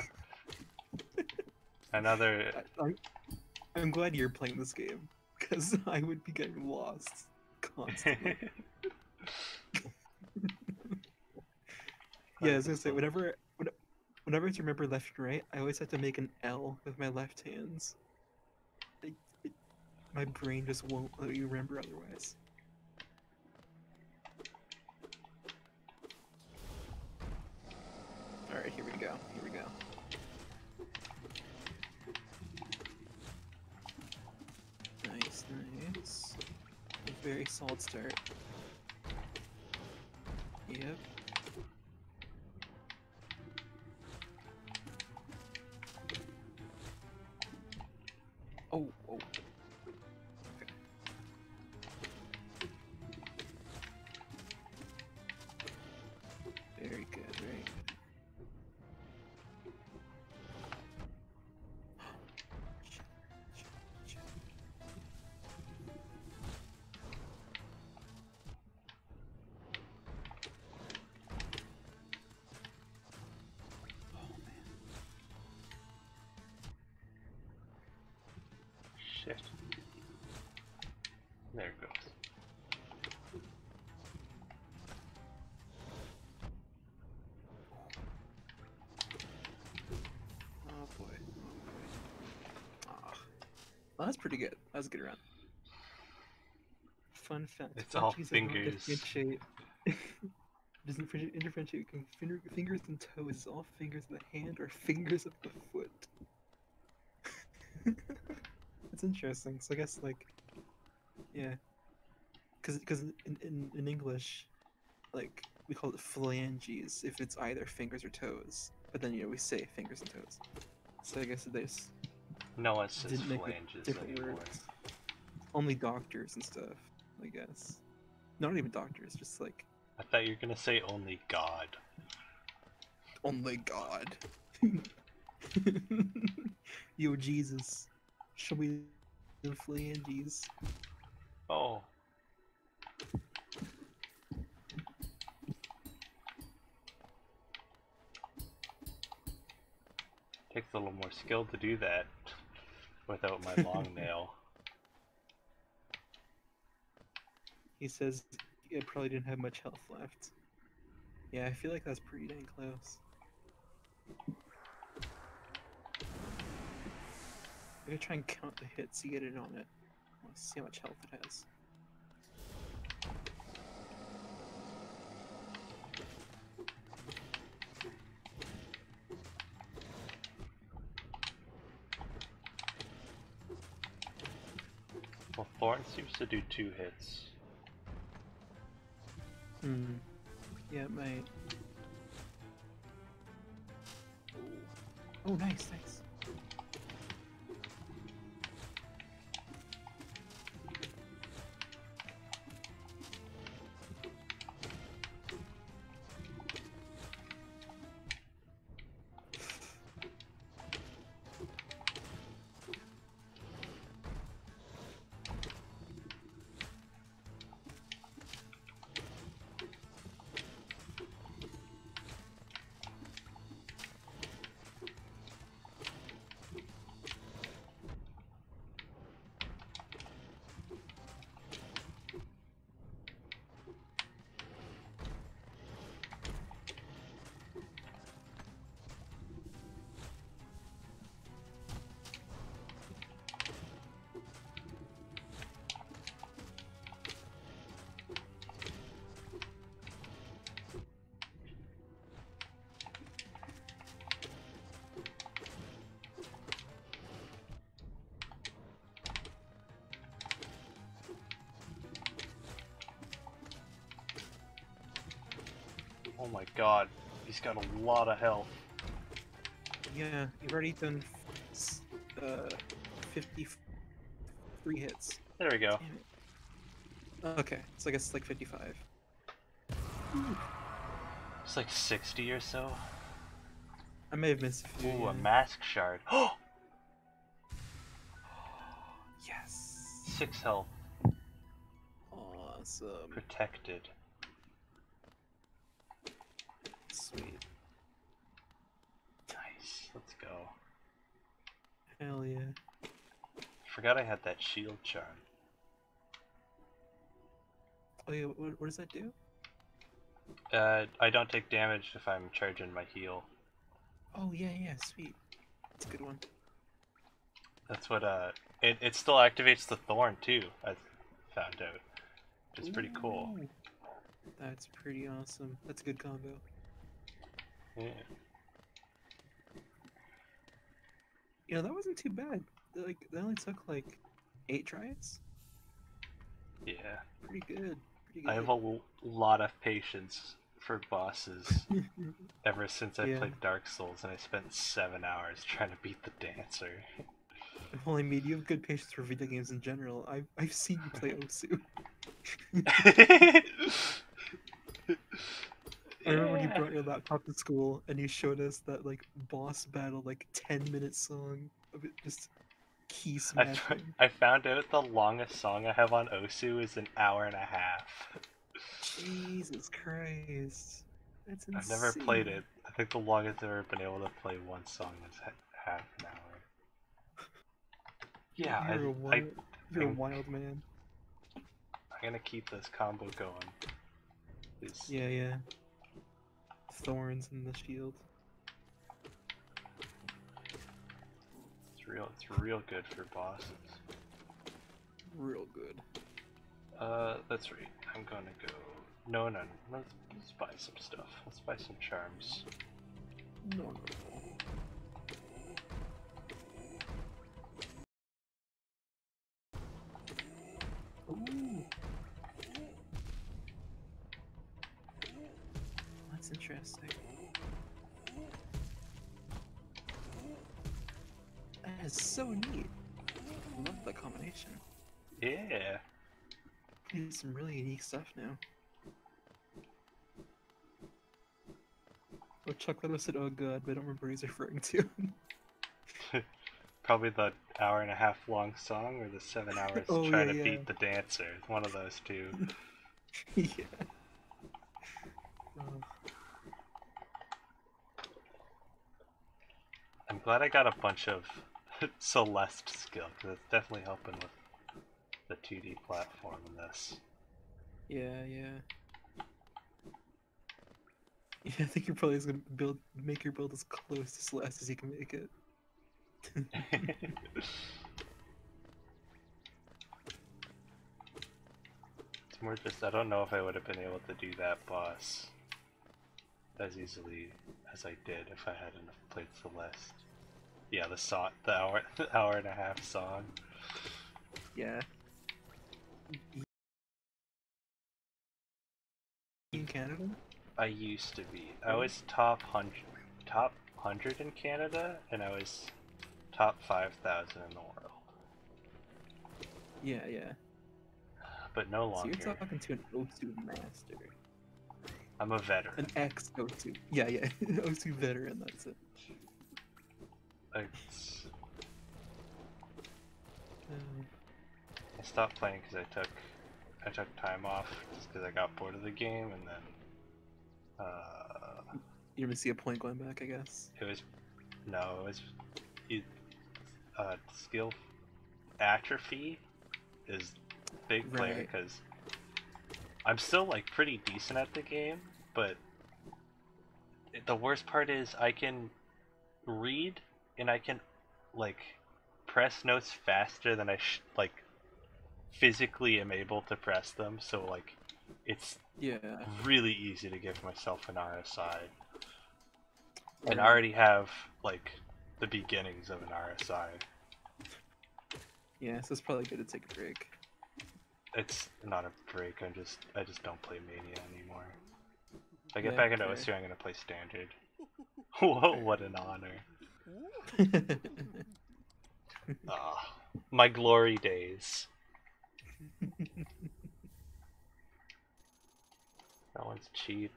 Another. I'm glad you're playing this game, because I would be getting lost constantly. Yeah, I was gonna say, whenever I have to remember left and right, I always have to make an L with my left hands. My brain just won't let me remember otherwise. Alright, here we go. Here we go. Nice, nice. A very solid start. Yep. Oh, oh. Okay. Very good, very good. Shit. There it goes. Oh boy. Oh boy. Ah. Well, that's pretty good. That was a good run. Fun fact. It's all Fudgies fingers. Doesn't differentiate between fingers and toes. It's all fingers of the hand or fingers of the foot. That's interesting. So I guess like, yeah, because in English, like we call it phalanges if it's either fingers or toes. But then we say fingers and toes. So I guess there's No one says didn't make flanges different anymore. words. Only doctors and stuff, I guess. Not even doctors, just like I thought you were gonna say only God. only God. Yo, Jesus, show me the phalanges. Oh. Takes a little more skill to do that without my long nail. He says it probably didn't have much health left. Yeah, I feel like that's pretty dang close. I'm gonna try and count the hits to get it on it. Let's see how much health it has. Well, Thorn seems to do 2 hits. Yeah, it might. Oh, nice, nice. Oh my god, he's got a lot of health. Yeah, you've already done 53 hits. There we go. Damn it. Okay, so I guess it's like 55. It's like 60 or so. I may have missed a few. Ooh, Yeah. a mask shard. Oh! Yes. 6 health. Awesome. Protected. Sweet. Nice. Let's go. Hell yeah. Forgot I had that shield charm. Oh yeah, what does that do? I don't take damage if I'm charging my heal. Oh yeah, yeah, sweet. That's a good one. That's what, it still activates the thorn too, I found out. Which is pretty cool. Ooh. That's pretty awesome. That's a good combo. Yeah. You know, that wasn't too bad. Like, that only took like 8 tries. Yeah. Pretty good. Pretty good. I have a lot of patience for bosses ever since I Yeah. played Dark Souls, and I spent 7 hours trying to beat the dancer. Well, I mean, you have good patience for video games in general. I've seen you play Osu. I remember when you brought your laptop to school and you showed us that like boss battle, like 10-minute song of it just key smashing. I found out the longest song I have on Osu is an hour and a half. Jesus Christ. That's insane. I've never played it. I think the longest I've ever been able to play one song is half an hour. Yeah, You're a think wild man. I'm gonna keep this combo going. Yeah, yeah. Thorns in the shield. It's real good for bosses. Real good. That's right. I'm gonna go. No. Let's buy some stuff. Let's buy some charms. No. Ooh. That's interesting. That is so neat. I love that combination. Yeah. There's some really unique stuff now. Oh, Chuck Leto said, "Oh god," but I don't remember what he's referring to. Probably the hour and a half long song or the 7 hours Oh, trying yeah, to yeah. beat the dancer. One of those two. Yeah. Oh. I'm glad I got a bunch of Celeste skill, because it's definitely helping with the 2D platform in this. Yeah, yeah. Yeah, I think you're probably just gonna make your build as close to Celeste as you can make it. It's more just, I don't know if I would have been able to do that boss as easily as I did if I hadn't played Celeste. Yeah, the hour and a half song. Yeah. In Canada? I used to be. I was top 100 in Canada, and I was top 5,000 in the world. Yeah, yeah. But no So longer. you're talking to an O2 master. I'm a veteran. An ex-O2. Yeah, yeah. O2 veteran, that's it. I stopped playing because I took time off just because I got bored of the game, and then You didn't see a point going back, I guess. Skill atrophy is big player Right. because I'm still like pretty decent at the game, but the worst part is I can read and I can like press notes faster than I like physically am able to press them, so like it's Yeah. really easy to give myself an RSI. And I Right. already have like the beginnings of an RSI. Yeah, so it's probably good to take a break. It's not a break, I just don't play Mania anymore. If I get Yeah, back into fair. OSU, I'm gonna play standard. Whoa, what an honor. Ah, my glory days. That one's cheap.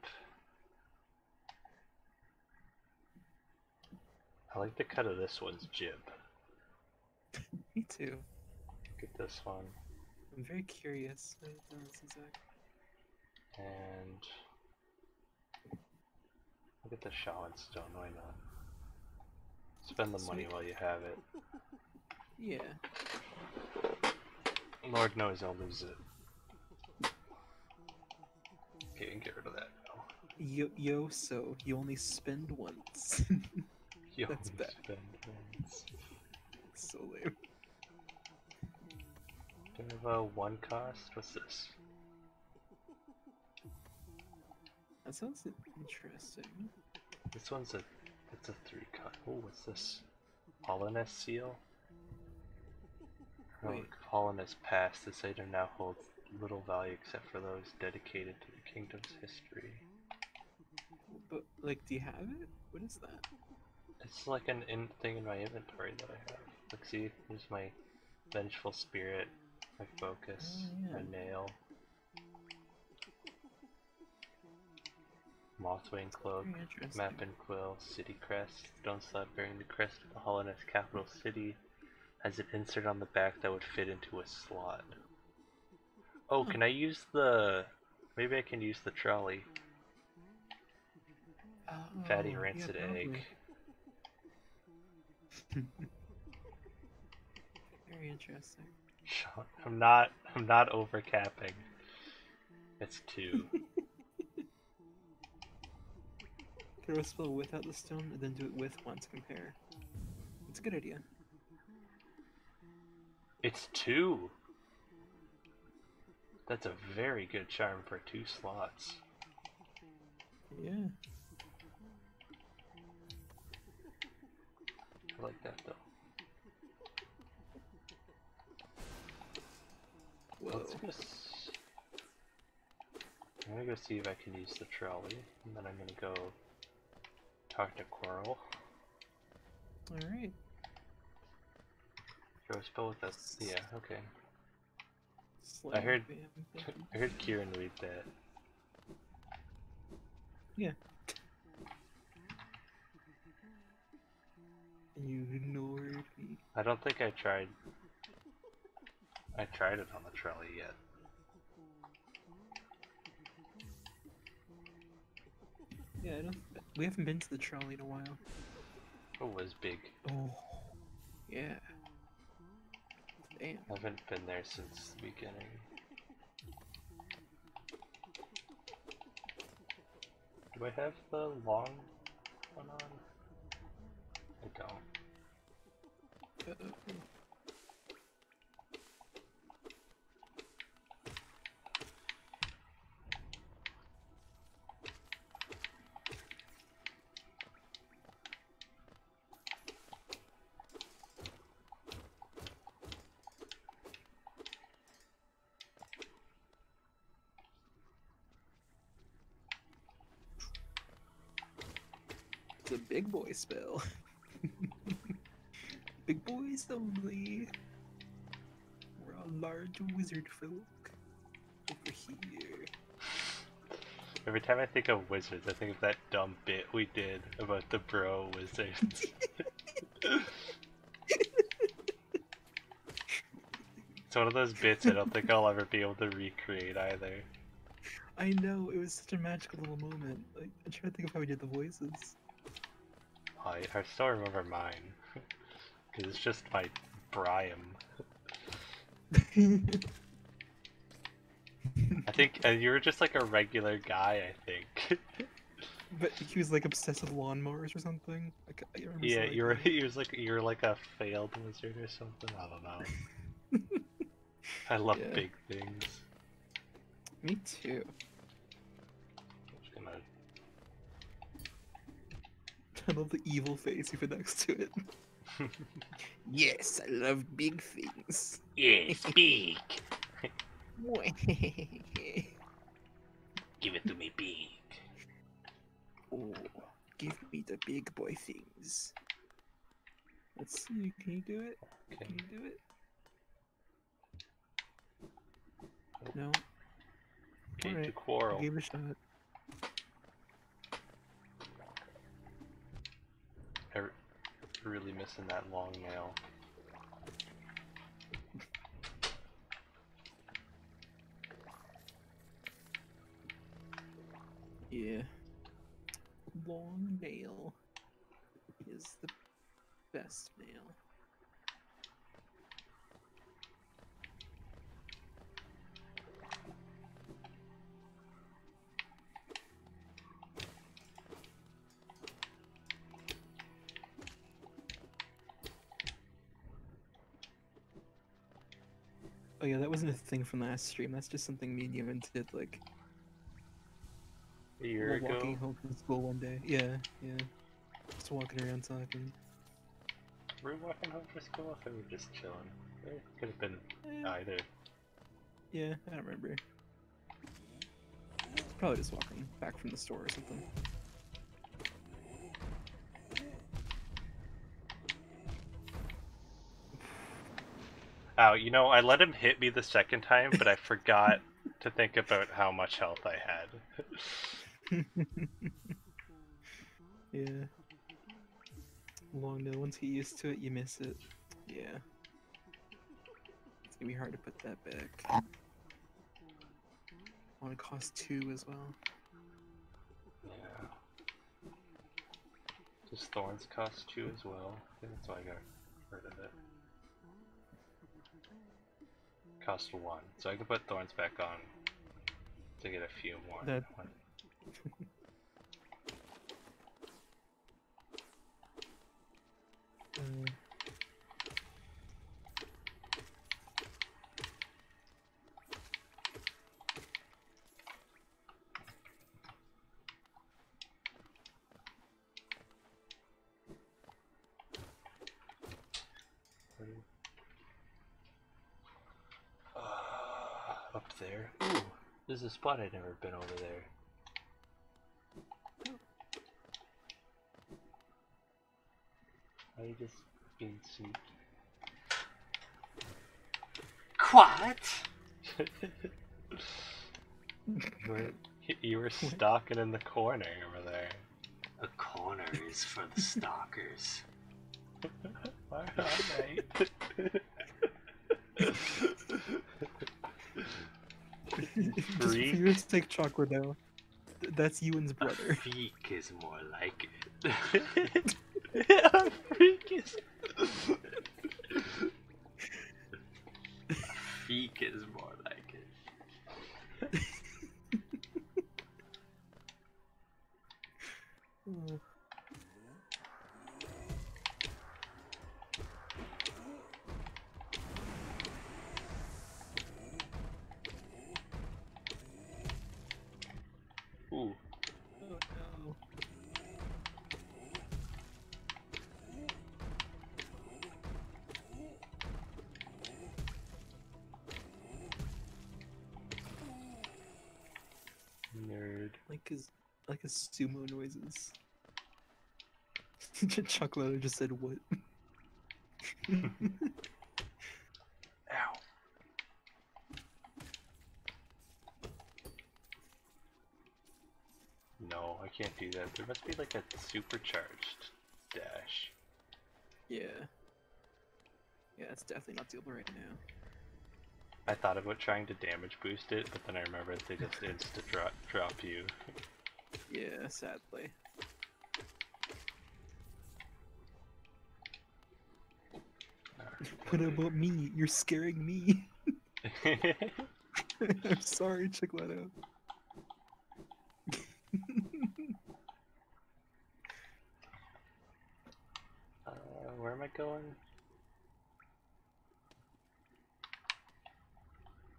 I like the cut of this one's jib. Me too. Look at this one. I'm very curious what it does exactly. And look at the shaman stone, why not? Spend the money Sweet. while you have it. Yeah. Lord knows I'll lose it. Okay, get rid of that now. Yo, so you only spend once. You That's only bad. spend once. So lame. Do I have a one cost? What's this? That sounds interesting. This one's it's a 3 cost. Oh, what's this? Hollowness seal? Wait. Hollowness past. This item now holds little value except for those dedicated to the kingdom's history. But, like, do you have it? What is that? It's like an thing in my inventory that I have. Like, see, here's my vengeful spirit, my focus, Oh, yeah. my nail, Mothwing cloak, Very interesting. map and quill, city crest, stone slab bearing the crest of the Hollowness capital city, has an insert on the back that would fit into a slot. Oh, can I use the? Maybe I can use the trolley. Oh, Fatty yeah, rancid egg. probably. Very interesting. I'm not overcapping. It's 2. Throw a spell without the stone and then do it with one to compare. It's a good idea. It's 2. That's a very good charm for 2 slots. Yeah. I like that though. Whoa. I'm gonna go see if I can use the trolley, and then I'm gonna go talk to Quirrell. Alright. Throw a spell with that. Yeah, okay. Slam I heard bam. Kieran read that. Yeah. You ignored me. I don't think I tried it on the trolley yet. Yeah, we haven't been to the trolley in a while. It was big. Oh. Yeah. Damn. I haven't been there since the beginning. Do I have the long one on? I don't. Uh-oh. It's a big boy spell. Big boys only. We're all large wizard folk over here. Every time I think of wizards, I think of that dumb bit we did about the bro wizards. It's one of those bits I don't think I'll ever be able to recreate either. I know, it was such a magical little moment. Like, I'm trying to think of how we did the voices. I still remember mine. Because it's just my Brian. I think you were just like a regular guy, I think. But he was like obsessed with lawnmowers or something. I remember Yeah, something you were like you were like a failed wizard or something. I don't know. I love Yeah. big things. that. Me too. I'm just gonna... I love the evil face you put next to it. Yes, I love big things. Yeah, big. Give it to me big. Oh, give me the big boy things. Let's see. Can you do it? Okay. Can you do it? No. Okay, Alright, to quarrel. I gave it a shot. Really missing that long nail. Yeah. Long nail is the best nail. Oh yeah, that wasn't a thing from last stream. That's just something me and Ewan did like A year while walking ago, home from school one day. Yeah, yeah. Just walking around talking. we were walking home from school, and we were just chilling. It could have been Eh, either. yeah, I don't remember. Probably just walking back from the store or something. Oh, you know, I let him hit me the second time, but I forgot to think about how much health I had. Yeah. Long nail. Once you get used to it, you miss it. Yeah. It's gonna be hard to put that back. Want to cost 2 as well. Yeah. Does thorns cost 2 as well? I think that's why I got rid of it. Cost 1, so I can put thorns back on to get a few more. That. Up there. Ooh, there's a spot I've never been over there. I just being sweet. What? You were stalking in the corner over there. A corner is for the stalkers. Alright. Just for your sake, chocolate now. That's Ewan's A brother. freak is more like it. A freak is. A freak is more like it. Oh. Ooh. Oh no. Nerd. Like his sumo noises. Chocolate just said what? Ow. No, I can't do that. There must be like a supercharged dash. Yeah. Yeah, it's definitely not doable right now. I thought about trying to damage boost it, but then I remembered they just insta drop you. Yeah, sadly. What about me? You're scaring me. I'm sorry, Chicleto. Where am I going?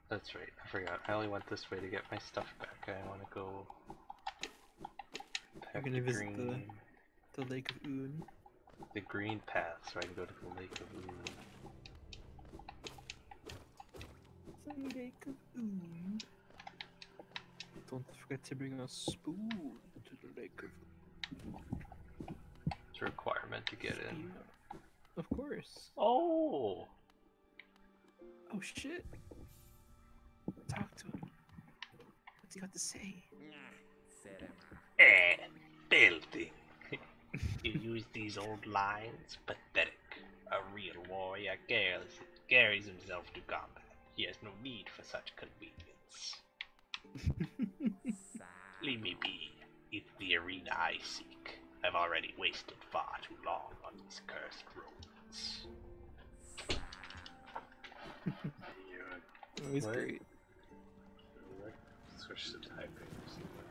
That's right, I forgot. I only went this way to get my stuff back. I want to go I'm back gonna to visit green. the Lake of Oon. The green path, so I can go to the Lake of Oon. The Lake of Oon. Don't forget to bring a spoon to the Lake of Oon. It's a requirement to get in. Yeah, of course. Oh! Oh shit. Talk to him. What's he got to say? Building. You use these old lines? Pathetic. A real warrior carries himself to combat. He has no need for such convenience. Leave me be. It's the arena I seek. I've already wasted far too long on these cursed roads. Always What? great. Switch to typing or something.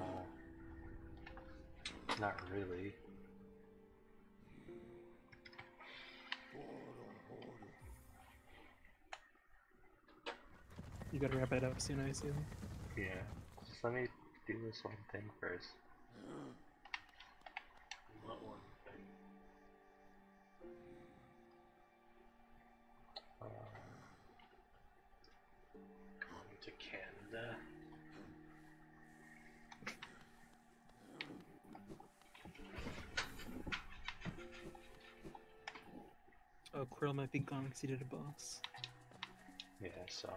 Oh. Not really. You gotta wrap it up soon, I assume. Yeah. Just let me do this one thing first. Not one thing. Going to Canada. Oh, Quirrell might be gone because he did a boss. Yeah, so.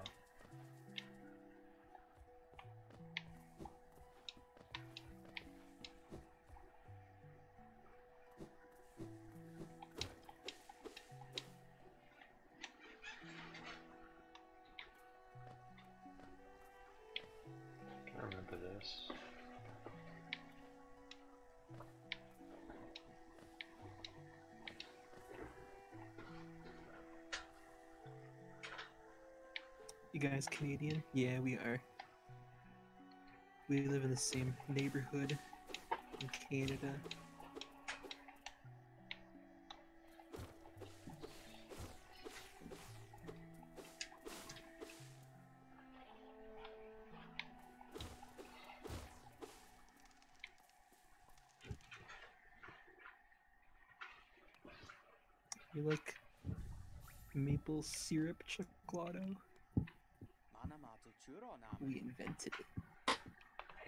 I remember this. You guys Canadian? Yeah, we are. We live in the same neighborhood in Canada. You like maple syrup chocolate? We invented it.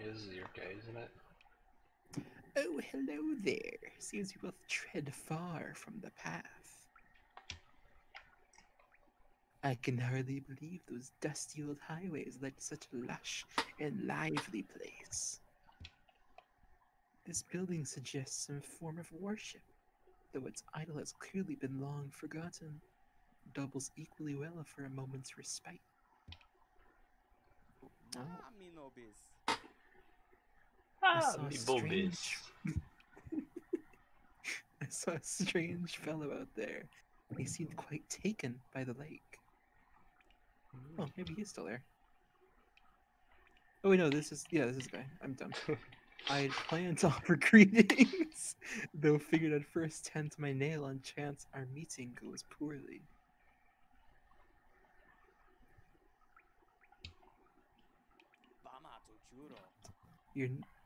This is your guy, isn't it? Oh, hello there. Seems you both tread far from the path. I can hardly believe those dusty old highways led to such a lush and lively place. This building suggests some form of worship, though its idol has clearly been long forgotten. Doubles equally well for a moment's respite. Oh. I saw a strange... I saw a strange fellow out there. He seemed quite taken by the lake. Oh, maybe he's still there. Oh wait, no, this is a guy. I'm dumb. I had planned to offer greetings, though figured I'd first tend to my nail on chance our meeting goes poorly.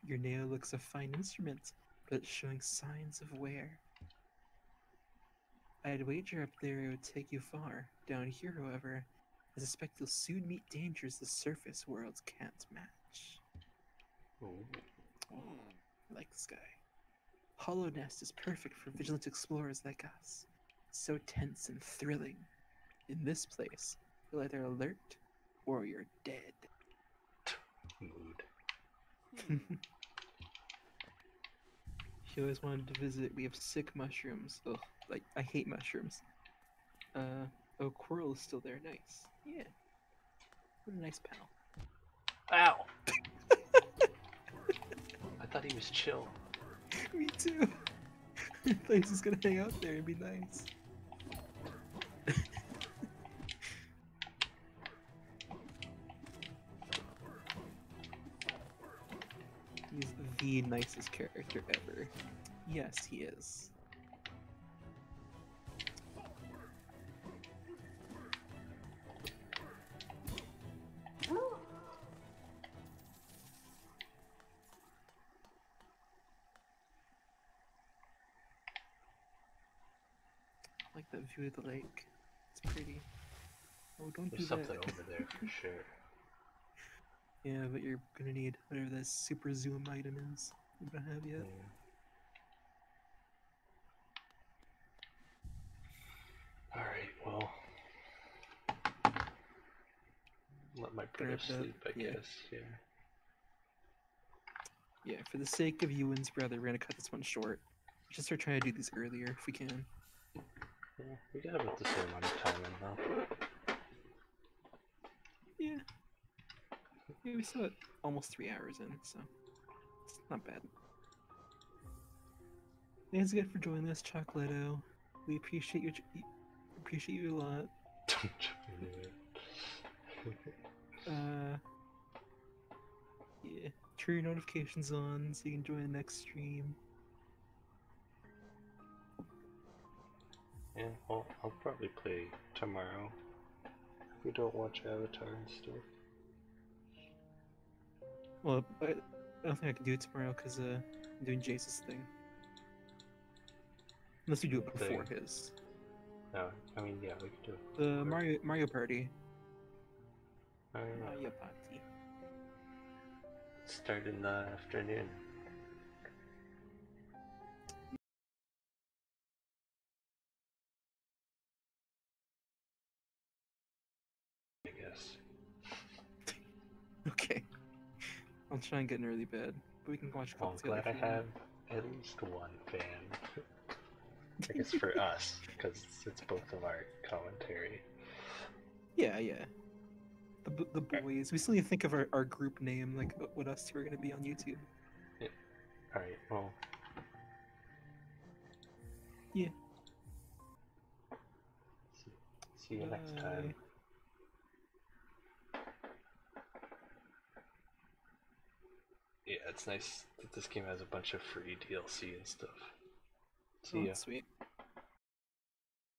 Your nail looks a fine instrument, but it's showing signs of wear. I'd wager up there it would take you far. Down here, however, I suspect you'll soon meet dangers the surface worlds can't match. Ooh. Oh, I like this guy. Hollow Nest is perfect for vigilant explorers like us. It's so tense and thrilling. In this place, you're either alert or you're dead. Mood. She always wanted to visit. We have sick mushrooms. Ugh, like, I hate mushrooms. Oh, Quirrell is still there. Nice. Yeah. What a nice pal. Ow! I thought he was chill. Me too. I thought he was just gonna hang out there and be nice. He's the nicest character ever. Yes, he is. I like that view of the lake. It's pretty. Oh, don't There's do something that. over there for sure. Yeah, but you're gonna need whatever that super zoom item is. we don't have yet. Alright, well. Let my brother sleep, I guess, yeah. Yeah, for the sake of Ewan's brother, we're gonna cut this one short. Just start trying to do these earlier if we can. Yeah, we got about the same amount of time in though. Yeah. Yeah, we still got almost 3 hours in, so it's not bad. Thanks again for joining us, Chocolato. We appreciate you a lot. Don't you Yeah. Turn your notifications on so you can join the next stream. Yeah, well, I'll probably play tomorrow. If we don't watch Avatar and stuff. Well, I don't think I can do it tomorrow because I'm doing Jace's thing. Unless we do it before his. No, I mean, yeah, we can do it. The Mario Party. Mario Party. Start in the afternoon. I guess. Okay. I'll try and get an early bed, but we can watch a Well, couple I'm glad I have at least one fan. I guess for us, because it's both of our commentary. Yeah. The boys. We still need to think of our group name, like what us two are going to be on YouTube. Yeah. Alright, well. Yeah. See you next time. Yeah, it's nice that this game has a bunch of free DLC and stuff. See ya. Sweet.